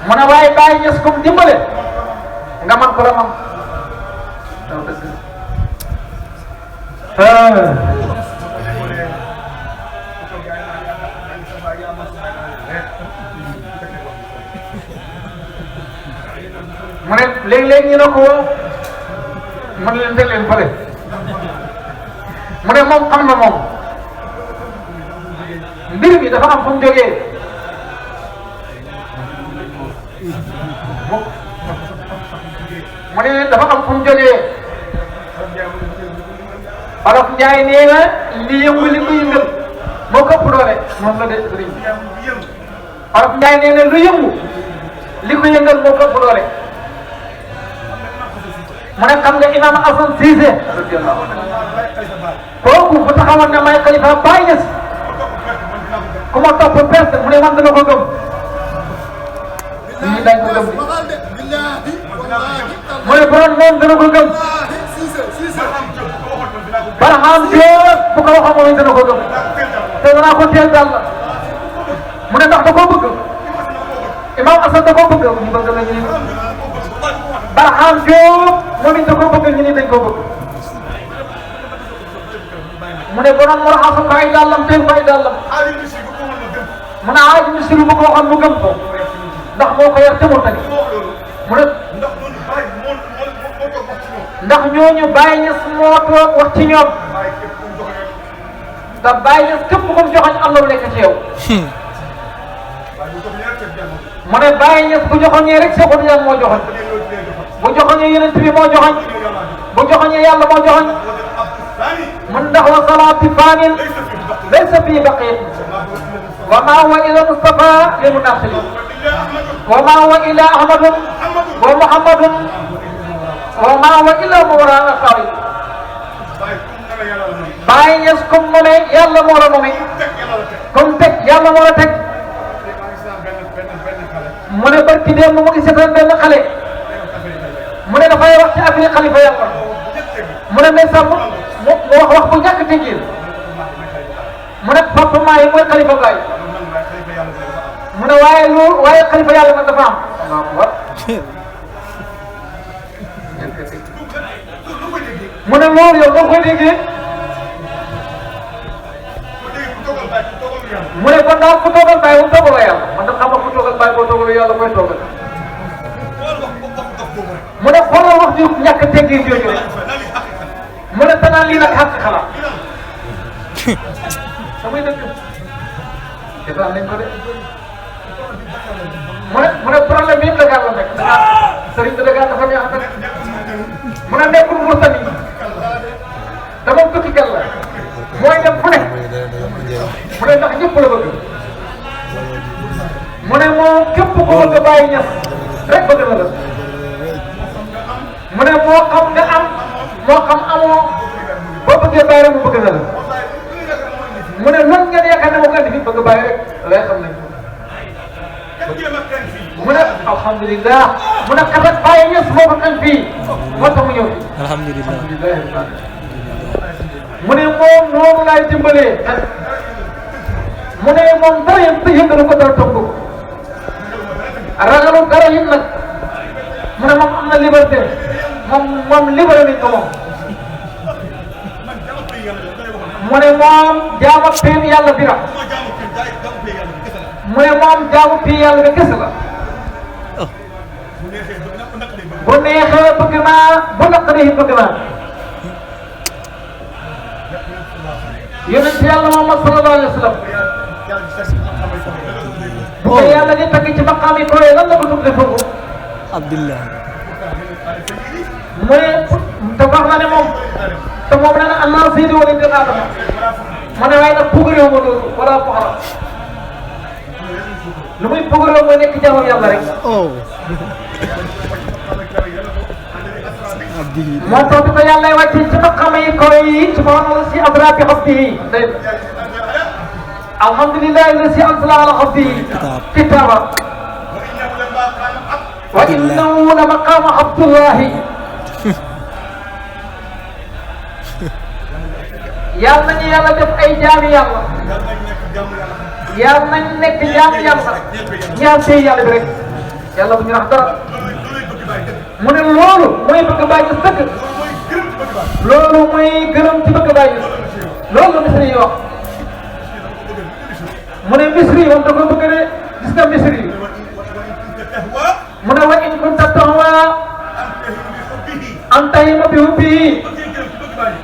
mu ne waaye Baye Niass comme dimbale nga man ko la man mu ne léeg-léeg ñu ne ko mën leen teg leen fële mu ne moom xam na moom mbir mi dafa am fu mu jógee mu ne dafa am fu mu jógee Olof Njaay nee na li yëngu li ko yëngal moo ko ëpp doole moom la de sëriñ Olof Njaay nee na lu yëngu li ko yëngal moo ko ëpp doole mu ne xam nga Imam Assane Cissé kooku bu taxawoon ne may xalifa Baay Ñas ku ma topp perte mu ne man dana ko gëm ñii dañ ko gëm mu ne borom moom dana ko gëm Barham Diop bu ko waxoon moom dana ko gëm te danaa ko teel daal la mu ne ndax da koo bëgg Imam Assane da koo bëgg ñu bëgg la ñu Barham Diop moom it da koo bëgg ñu ni dañ koo bëgg mu ne borom mu raxasu ko ay dàllam teel ko ay dàllam mu ne aaj misiru bu ko waxoon mu gëm ko ndax moo ko yar te mu tani mu ne ndax ñooñu Baay Ñas moo toog wax ci ñoom te Baay Ñas képp ku mu joxoñ am na lu nekk ci yow mu ne Baay Ñas bu joxoñee rek Seexul Tijaan moo joxoñ bu joxoñee Yonent bi moo joxoñ bu joxoñee Yàlla moo joxoñ mun ndax wa salaati faanin laysa fii baqiin wa maa huwa illa Mustafa li munasili wa maa huwa illa Ahmadun wa Muhammadun wa maa huwa illa mawlaana Xaali Baay Ñas comme mu ne Yàlla moo la moome comme teg Yàlla moo la teg mu ne barki démb mu ngi seetaan benn xale mu ne dafay wax ci affaire xalifa Yàlla mu ne ndeysaan mu wax bu ñàkk teggin mu ne papa maa yi mooy xalifa Baay mu ne waaye xalifa Yàlla nag dafa am mu ne loolu yow boo koy déggee mu ne kon daal ku toogal Baay moom toogaloo Yàlla man da xam nga ku toogal Baay boo toogaloo Yàlla koy toogal mu ne xoolal wax ju ñàkk teggin jooju rek mu ne tanaan lii nag xàq xalaat samay dëkk seetaan nañ ko de mu ne problème bi yëpp Dakar la nekk sëriñ bi Dakar dafa neex nag mu ne nekkul Mauritanie te moom tukkikat la mooy dem fu ne mu ne ndax ñëpp la bëgg mu ne moom képp ku bëgg a Baay Ñas rek bëgg na la mu ne moo xam nga am moo xam amoo boo bëggee Baay rek mu bëgg na la mu ne lan ngeen yaakaar ne moo ko andi fi bëgg Baay rek lay xam nañ mu ne alhamdulilah mu ne kat ak Baay Ñas moo ko kan fii moo tax mu ñëw fii alhamdulilah mu ne moom noonu laay dimbalee mu ne moom dara yëngalu ko dara togg ko ragalu dara it nag mu ne moom am na liberté moom libéré nañ ko moom mu ne moom jaamu ak peen Yàlla bi la mu ne moom jaamu peen Yàlla bi kese la bu neexee bëgg naa bu naqaree bëgg naa yonent Yàlla Muhammad sallallahu alayhi wa sallam bu ko Yàlla di tagg ci maqaam yi koy lan la ko tuddee foofu Abdullah mu ne te wax na ne moom te moom nee na Allah seydi wala dina Adama ma ne waaye nag puugaree ma loolu wala poxala lu muy puugaree mooy nekk jaamam Yàlla rek moo tax bi ko Yàlla wàcce ci maqaam yi koy yi subhaana si adra bi xabdihi alhamdulillahi alladi anzala ala xabdihi kitaaba wa innahu la maqaama Abdullahi yàlla nañu Yàlla def ay jaami Yàlla yàlla nañ nekk jaami Yàlla ñaan tey Yàlla bi rek Yàlla bu ñu rax dara mu ne loolu mooy bëgg Baay Ñas dëgg loolu mooy gërëm ci bëgg Baay Ñas loolu la misri yi wax mu ne misri moom da ko bëgg de gis nga misri mu ne wa in kunta tahwa an tahima bi hubbihi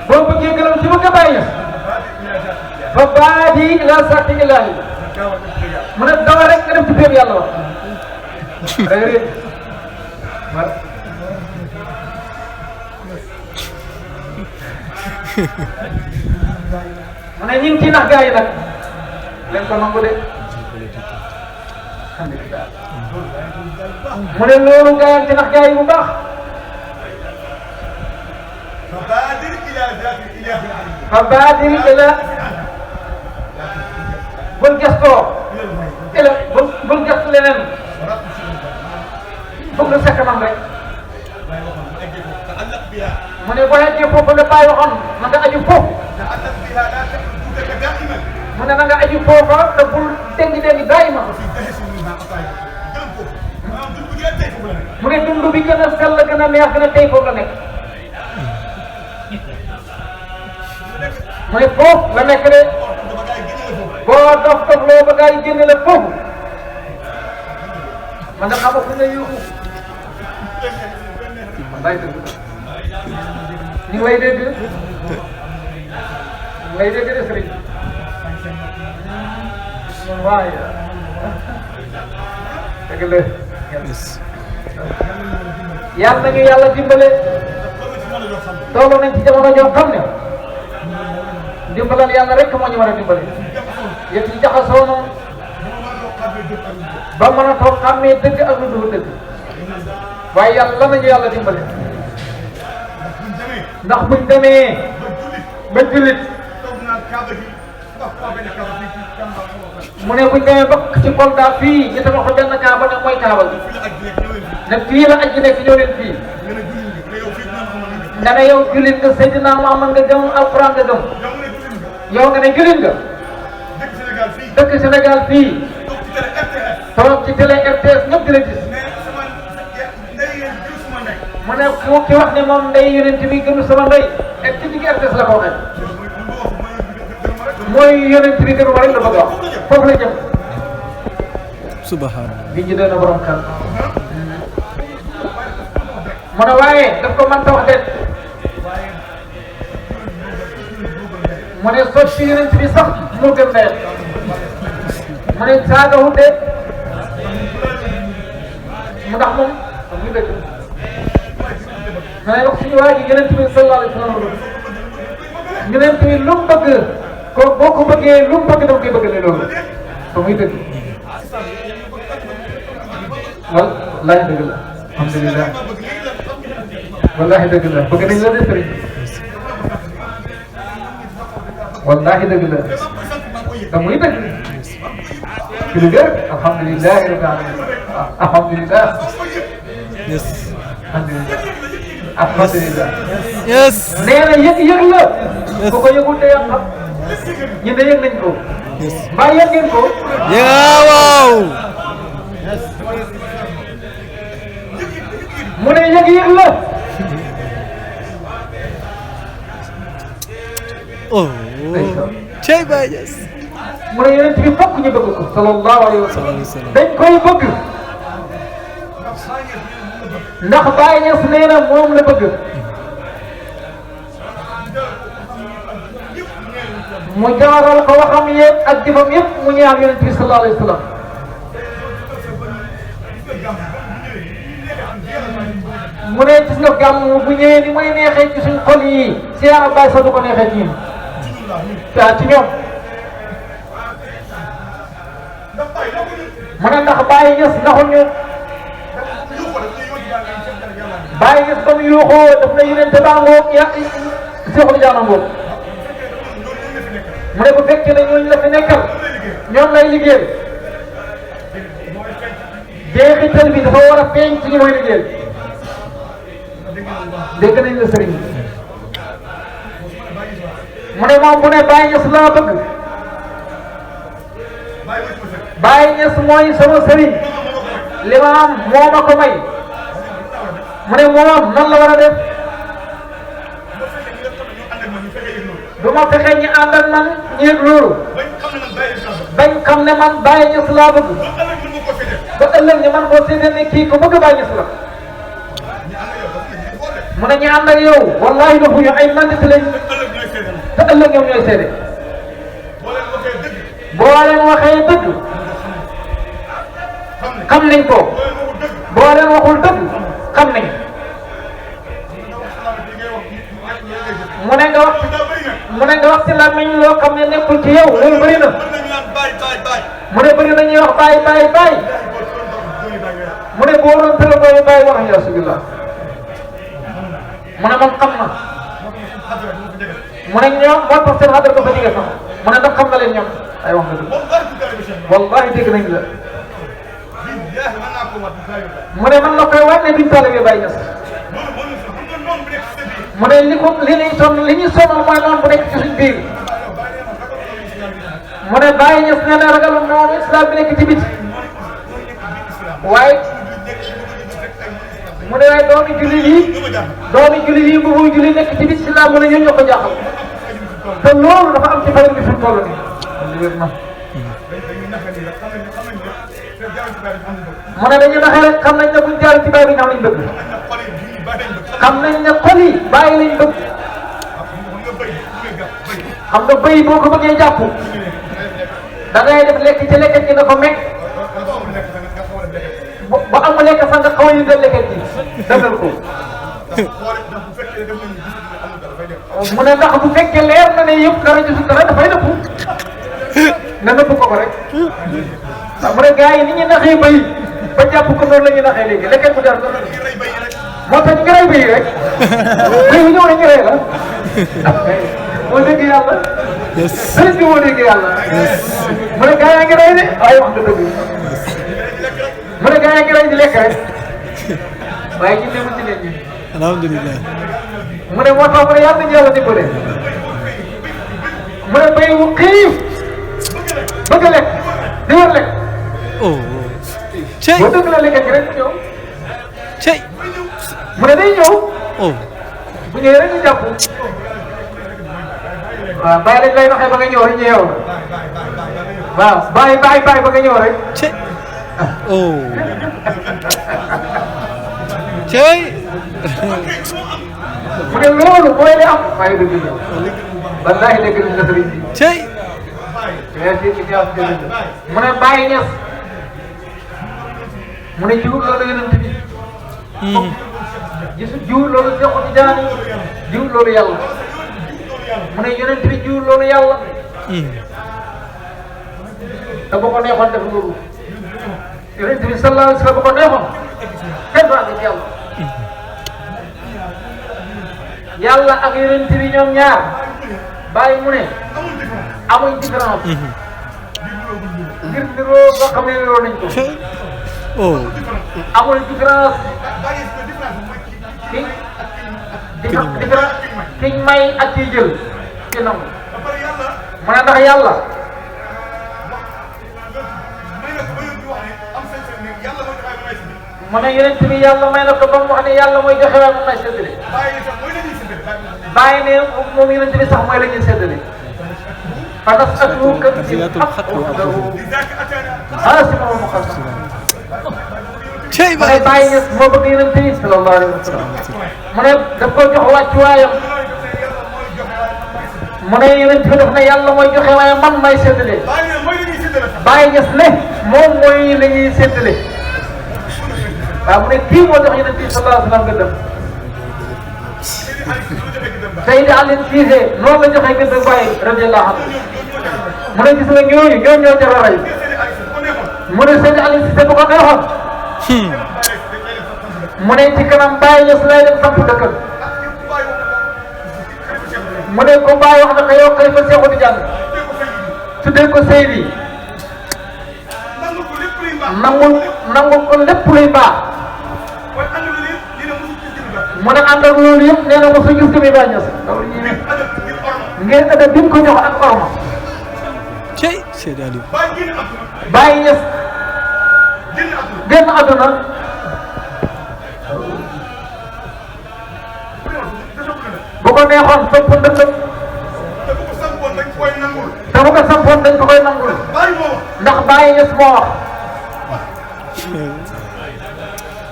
boo bëggee gërëm ci bëgg Baay Ñas fa baadi ila sati ilahi mu ne dawa rek nga dem ci péeb yàlla wax mu ne ñu ngi ciy nax gaa yi nag leen ko nangu de alhamdulilah mu ne loolu gaa yi ci nax gaa yi bu baax fa baadir ila bul gëstoo ila bul gëstu leneen bëgg lu sekk man rek mu ne boo yeggee foofu la bàyyi waxoon na nga aju foofu mu ne na nga aju foofa te bul dégg-dégg daay ma mu ne dund bi gën a sell gën a neex gën a tey foofu la nekk mu ne foofu la nekk de boo dof loo ba gaa yi génne la foofu man de xamoo fu nga yuuxu wallaay dëgg ñu ngi lay dégg ñu ngi lay dégg de sëriñ waaye dëgg la yàlla nañu yàlla dimbale tolloo nañ ci jamono joo xam ne dimbalal yàlla rek moo ñu war a dimbale yëpp yi jaxasoo na ba mën a toog xàmmee dëgg ak lu dul dëgg waaye yàlla nañu yàlla dimbale ndax buñ demee ba jullit mu ne buñ demee ba ci Kolda fii ñu tabax ko benn kaaba ne mooy kaaba bi ne fii la aji nekk ñëw leen fii nga ne yow jullit nga Seydina Muhammad nga gëm alquran nga gëm yow nga ne jullit nga dëkk Sénégal fii toog ci télé RTS ñëpp di la gis mu ne ki wax ne moom ndey yonent bi gënu sama ndey ak ci digg RTS la ko waxee mooy yonent bi gënu ma rek la bëgg a wax foofu la jëm subhanallah bi ñu doon a borom kan mu ne waaye daf ko mën ta wax de mu ne sot ci yonent bi sax moo gën ndeyam mu ne saagawut de mu ndax moom muy dëgg ma ne wax suñu waa ji yonent bi sallallahu alayhi wa sallam yonent bi lu mu bëgg ko boo ko bëggee lu mu bëgg dama koy bëgg ne loolu te muy dëgg wallaahi dëgg la alhamdulilah wallaahi dëgg la bëgg nañ la de sëriñ wallaahi dëgg la te muy dëgg ci lu gër alhamdulilah rabbil alamin alhamdulilah yes alhamdulilah alhamdulilah yes nee na yëg la ku ko yëgul te yàq ñu ne yëg nañ ko mbaa yëg ngeen ko waaw mu ne yëg la oh cey Baay Ñas mu ne yonent bi fokk ñu bëgg ko sallallahu alayhi wa sallam dañ koy bëgg ndax Baay Ñas nee na moom la bëgg mu jaaral ko waxam yëpp ak jëfam yëpp mu ñaan yonent bi sallallahu alayhi wa sallam mu ne gis nga gàmm bu ñëwee ni muy neexee ci suñ xol yi siyaara Baay sax du ko neexee ci ñun waaw ci ñoom mu ne ndax Baay Ñas naxul ñu Baay Ñas ba mu yuuxoo daf na yonente baa ngoog ya Seexul Jaana ngoog mu ne bu fekkee ne ñooñu la fi nekkal ñoom lay liggéeyal jeexital bi dafa war a feeñ ci ñu mooy liggéeyal dégg nañ la sëriñ mu ne moom bu ne Baay Ñas laa bëgg Baay Ñas mooy sama sëriñ li ma am moo ma ko may mu ne moom nan la war a def du ma fexe ñu ànd ak man ñeeg loolu bañ xam ne man Baye Niass laa bëgg ba ëllëg ñu man koo séddee ne kii ko bëgg Baye Niass la mu ne ñu ànd ak yow wallaahi defuñu ay mandit lañ te ëllëg ñoom ñooy seede boo leen waxee dëgg xam nañ ko boo leen waxul dëgg xam nañ mu ne nga wax ci làmmiñ loo xam ne nekkul ci yow loolu bëri na mu ne bëri na ñuy wax baay mu ne boo doon tëral booy baay wax ya subillah mu ne moom xam na mu ne ñoom moo tax seen xadar dafa jege sax mu ne ndax xam na leen ñoom ay wax nga dëgg wallahi dégg nañ la mu ne man la koy waat ne duñ taalibe Baye Niass mu ne li ñuy sonal mooy noonu bu nekk ci suñ biir mu ne Baye Niass nee na ragal noonu islam bi nekk ci biti waaye mu ne waaye doomi jullit yi bu julli nekk ci biti islam mu ne ñoo ko jaaxal te loolu dafa am ci fan bi fi mu toll nii mu ne dañu naxee rek xam nañ ne buñ jaar ci Baye bi ñaaw lañ bëgg xam nañ ne xol yi Baye lañ bëgg xam nga bëy boo ko bëggee jàpp da ngay def lekk ci lekket gi na ko mekk ba am lekk sax nga xaw a yëngal lekket gi defal ko mu ne ndax bu fekkee leer na ne yëpp dara ci suuf dara dafay nëbbu na nëbbu ko rek mu ne gars yi ni ñu naxee bëy ba jàpp ko noonu la ñuy naxee léegi lekket bu jar moo tax ñu ngi rey bëy rek bëy bu ñëw rek ñu rey la moo dégg yàlla sëriñ bi moo dégg yàlla mu ne gars yaa ngi rey de waaye wax nga dëgg mu ne gars yaa ngi rey di lekk rek waaye ñu demul ci leen ñi alhamdulilah mu ne moo tax mu ne yàlla nañu yàlla dimbale mu ne béy wu xiif bëgg a lekk di war lekk cey boo dëgg la lekk gi rek mu ñëw cey mu ne day ñëw bu ñëwee rek ñu jàpp waaw bàyyi lañ lay waxee ba nga ñëw rek ñu yeewu waaw bàyyi ba nga ñëw rek cey cey mu ne loolu mooy li am waaye dëgg la wallaahi dëgg la sëriñ bi cey mu ne Baye Niass mu ne jiwul loolu yonent bi jiwul loolu Seexu Tijaan jiwul loolu yàlla mu ne yonent bi jiwul loolu yàlla te bu ko neexoon def loolu yonent bi sallallahu alayhi wa sallam bu ko neexoon kenn du àgg ci yàlla yàlla ak yonent bi ñoom ñaar Baye mu ne amuñ différence ngir niroo ba xam ne niroo nañ ko amul différence kiñ may ak kiy jël ci nangu mu ne ndax yàlla mu ne yonent bi yàlla may na ko ba mu wax ne yàlla mooy joxe waaye moom may séddale bàyyi ne moom yonent bi sax mooy la ñuy séddale parce que ak lu kër gi xaasima wa muqaddam cey mu ne Baye Niass moo bëgg yonent bi sallallahu alayhi wa sallam mu ne daf ko jox wàccuwaayam mu ne yonent bi daf ne yàlla mooy joxe waaye man may séddale Baye Niass ne moom mooy la ñuy séddale waaw mu ne kii moo jox yonent bi sallallahu alayhi wa sallam gëddam Seydi Alioune Cissé noonu la joxe gëdd Baye radiyallahu anhu mu ne gis nga ñooñu ñoo jar a rey mu ne Seydi Alioune Cissé bu ko neexoon mu ne ci kanam Baye Niass lay dem samp dëkkal mu ne ko Baye wax na ko yow xalifa Seexu Tijaan tuddee ko Seydi nangu ko lépp luy baax mu ne ànd ak loolu yëpp nee na mosu gis ko mi Baye Niass ngeen ëllëg bi mu ko jox ak orma cey Seydi Aliou Baye Niass génn àdduna bu ko neexoon samp ndëndëm te bu ko sampoon dañ koy nangul. te bu ko sampoon dañ ko koy nangul bàyyi moo wax. ndax Baye Niass moo wax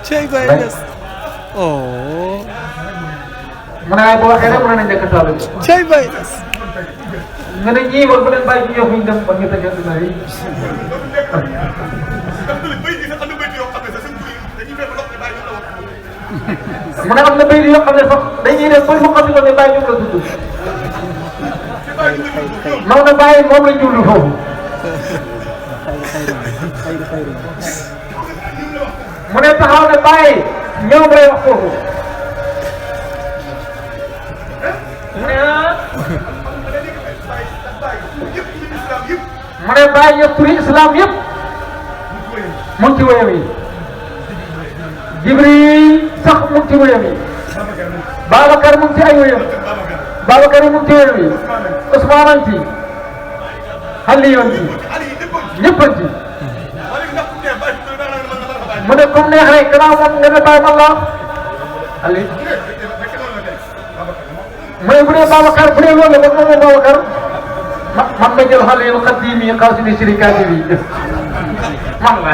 cey Baye Niass oh mu ne waaye bu waxee rek mu ne nañ njëkk a taal cey Baye Niass nga ne ñii war bu leen bàyyi ñu ñëw fu ñu dem ba ñu tëjee dina yi ndax béy bi sax am na béy yoo xam ne sax seen tur yi dañuy fekk ndox mi bàyyi ñu la wax. mu ne am na béy yoo xam ne sax dañuy def ba mu xam ne Baye ñu la tudd ci bàyyi ñu la ñoom. Maodo Baye moom lañ jublu foofu mu ne taxaw ne Baye ñoom lay wax foofu mu ne mu ne Baye ñëpp turi islam yëpp mu ngi ci wéyam yi Jibril sax mu ngi ci wéyam yi Babacar mu ngi ci ay wéyam Babacar mu ngi ci wéyam yi Ousmane a ngi ci Aliou a ngi ci ñëpp a ngi ci mu ne comme neex rek gannaaw moom nga ne Baye man la Aliou mu ne bu dee Babacar bu dee loolu la ba moom Babacar man ma jël xale yu xaddi mi xaw si ni sirikaati bi man la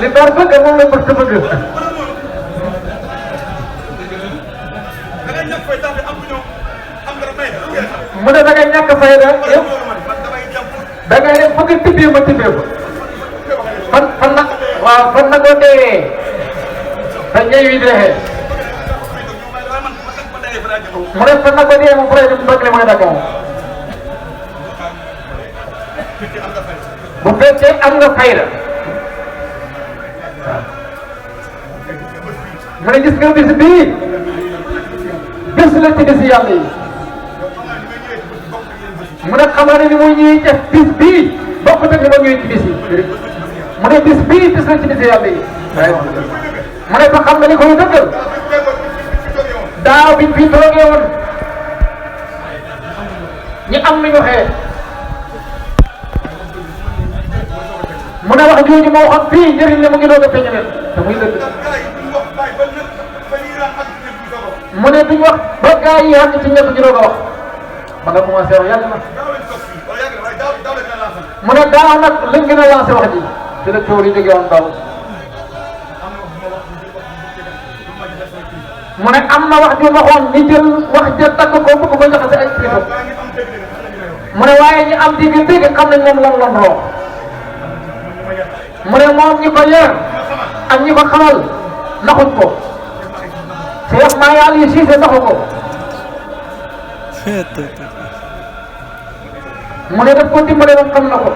li bar bëgg moom la bëgg bëgg mu ne da ngay ñàkk fayda yëpp da ngay def bëgg tibbee ma tibbee ko fan nag waaw fan nag boo deewee te ñëw yi deexee mu ne fan nag boo deewee moom projet bi bëgg ne mooy Dakar bu fekkee am nga fayda mu ne gis nga bis bii bés la ci bisi yàlla yi mu ne xam nga ne ni muy ñëwee def bis bii bokkut ak ni ma ñëwee ci bis yi mu ne bis bii bés la ci bisi yàlla yi mu ne ba xam nga ni koy dëggal daaw biñ fi toogee woon ñi am nañu waxee mu ne wax jooju moo waxoon fii njëriñ la mu ngi doog a feeñal te muy dëgg mu ne duñ wax ba gaa yi xam ne ci ñëpp ñu doog a wax ba nga commencé wax yàgg na mu ne daaw nag lañ gën a lancé wax ji ci la coow yi jóge woon daaw mu ne am na wax ju waxoon ni jël wax ja takk ko bëgg ko jaxase ay kilifa mu ne waaye ñi am dégg-dégg xam nañ moom lan lan roo mu ne moom ñi ko yër ak ñi ko xamal naxuñ ko Cheikh Mahi Aliou Cissé naxu ko mu ne daf ko dimbale moom xam na ko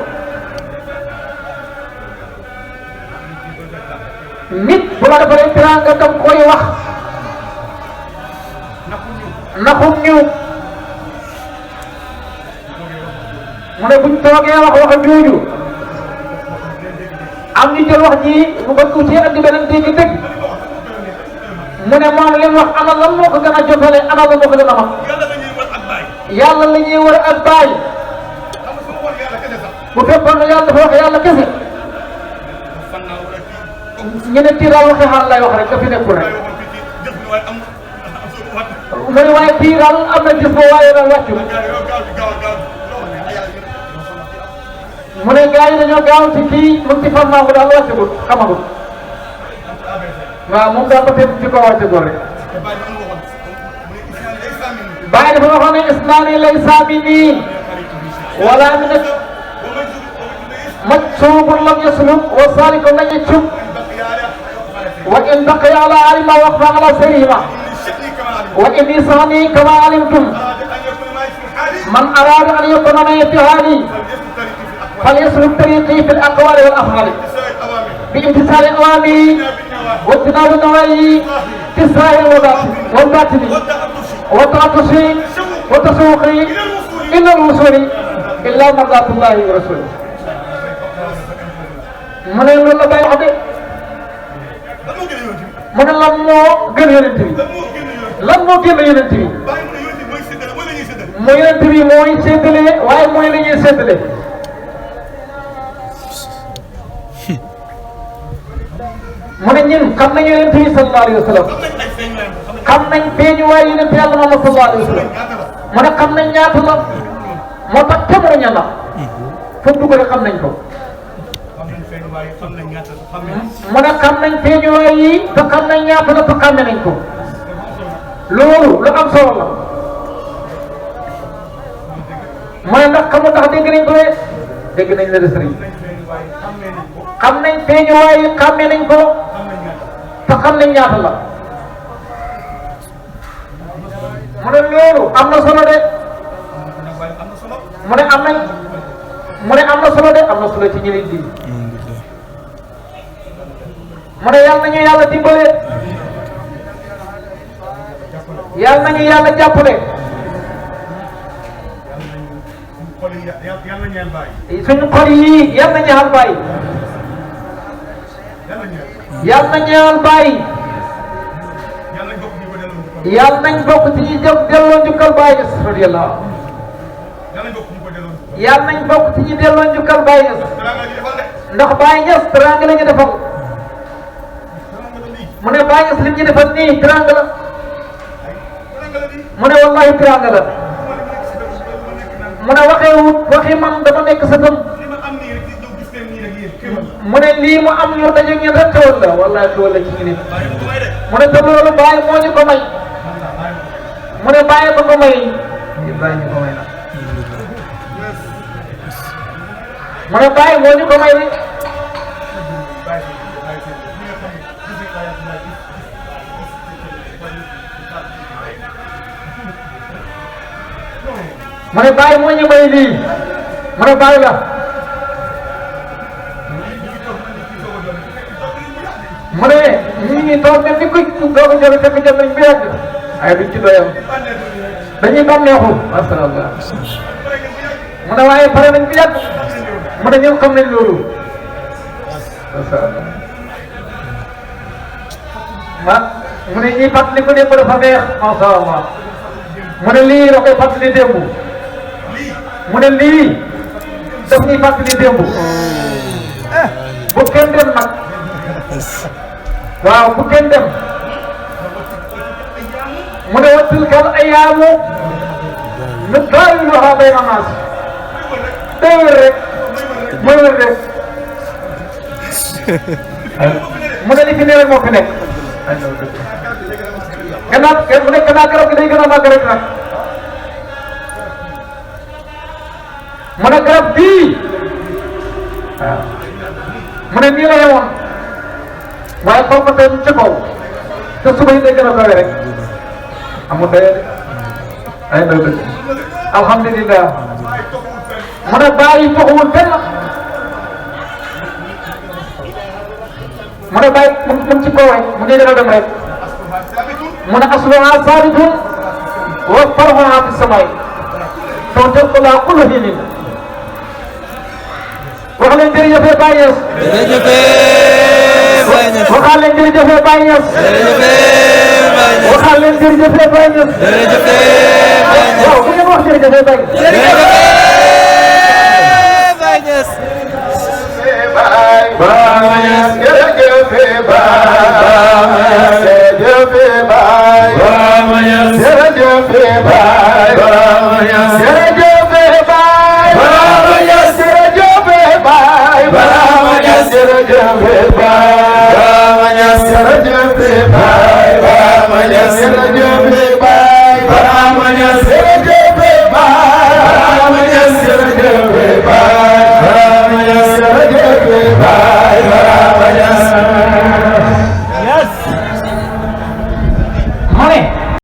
nit bu la defalee teraanga dam koy wax naxum ñu mu ne buñ toogee wax jooju am ñu jël wax ji mu bëgg ci andi beneen dégg-dégg mu ne moom li mu wax ana lan moo ko gën a jotale ana lan moo ko gën a mag yàlla la ñuy war ak baay bu fekkoon ne yàlla dafa wax yàlla kese ñu ne tiiral waxi xaal lay wax rek dafi nekkul rek mu ne waaye tiiral am na gis ba waaye nag wàccu mu ne gars yi dañoo gaaw ci kii mu ngi ci fànnaaw ko daal wàccagul xamagul waaw moom daal ba tey ci ko wàccagul rek bàyyi dafa waxoon ne islaami laysa minni wala min maksubun lam yasluk wa salikun lam yajub wa in baqiya ala alima waqfa ala sayrihima wa inni sani kama alimtum man arada an yakuna ma yatihani فليسلك طريقي في الاقوال والافعال بامتثال اوامري واجتناب النواهي في السائر والباطن وتعطشي وتسوقي الى الوصول الا مرضات الله ورسوله mu ne loolu la bay wax de mu ne lan moo gën yonent bi lan moo gën yonent bi mooy yonent bi mooy séddale waaye mooy la ñuy séddale mu ne ñun xam nañu yonent bi sallallahu alayhi wa sallam xam nañ feeñuwaay yi ne Yàlla Muhammad sallallahu alayhi wa sallam mu ne xam nañ ñaata la moo tax kenn mu ña la fa dugg rek xam nañ ko mu ne xam nañ feeñuwaay yi te xam nañ ñaata la te xàmme nañ ko loolu lu am solo la mu ne ndax xamul ndax dégg nañ ko dégg nañ la de sëriñ xam nañ feeñuwaay yi xàmme nañ ko te xam nañ ñaata la mu ne loolu am na solo de mu ne am nañ mu ne am na solo de am na solo ci ñeneen bi mu ne yàlla nañu yàlla dimbale yàlla nañu yàlla jàppale suñu xol yii yàlla na ñaal bàyyi yàlla na ñaal bàyyi yàlla nañ bokk ci ñi jëm delloo njukkal Baay Ñas radiyallahu yàlla nañ bokk ci ñi delloo njukkal Baay Ñas ndax Baay Ñas teraanga la ñu defal mu ne Baay Ñas li ñu defal nii teraanga la mu ne wallahi teraanga la mu ne waxi man dama nekk sa tam mu ne lii mu am ñu daje ngeen rek xewal la wallahi xewal la ci ñu nit mu ne te loolu Baay moo ñu ko may mu ne bàyyi ko may bàyyi ñu ko may na mu ne bàyyi moo ñu ko may de mu ne bàyyi moo ñu may lii mu ne bàyyi la mu ne ñii ngi toog mel ni kuy doog a jël fekk jël nañ bu yàgg ay duñ ci doyam dañuy bànneexu macha allah mu ne waaye pare nañ bu yàgg mu ne ñoom xam nañ loolu macha allah mu ne ñii fàttali ko démb dafa neex macha allah mu ne lii da koy fàttali démb mu ne lii daf ñuy fàttali démb bu kenn dem nag waaw bu kenn dem mu ne wa tilkal ayyaamu nudaawiluhaa bayna naas day wér rek mooy wér rek mu ne li fi ne rek moo fi nekk gannaaw mu ne gannaaw garab gi day gën a màgg rek nag mu ne garab bii waaw mu ne nii la yemoon waaye xaw ma tey ca kaw te suba yi day gën a kawe rek amul doyoo de ay ndaw dëgg alhamdulilah mu ne bàyyi toxuwul fenn mu ne bàyyi mu ci kaw rek mu ngi gën a dem rek mu ne asluha saabitun wa far'uha fi samaay tu'tiquha kullu hiinin wax leen jërëjëf Baay Ñas waxal leen jërëjëf Baay Ñas waxal leen jërëjëf Baay Ñas waaw bu ngeen wax jërëjëf Baay Ñas Baay Ñas jërëjëf Baay jërëjëf Baay Ñas jërëjëf Baay Ñas jërëjëf Baay Ñas jërëjëf Baay Ñas jërëjëf Baay Ñas jërëjëf Baay Ñas jërëjëf Baay Ñas jërëjëf Baay Ñas jërëjëf Baay Yes.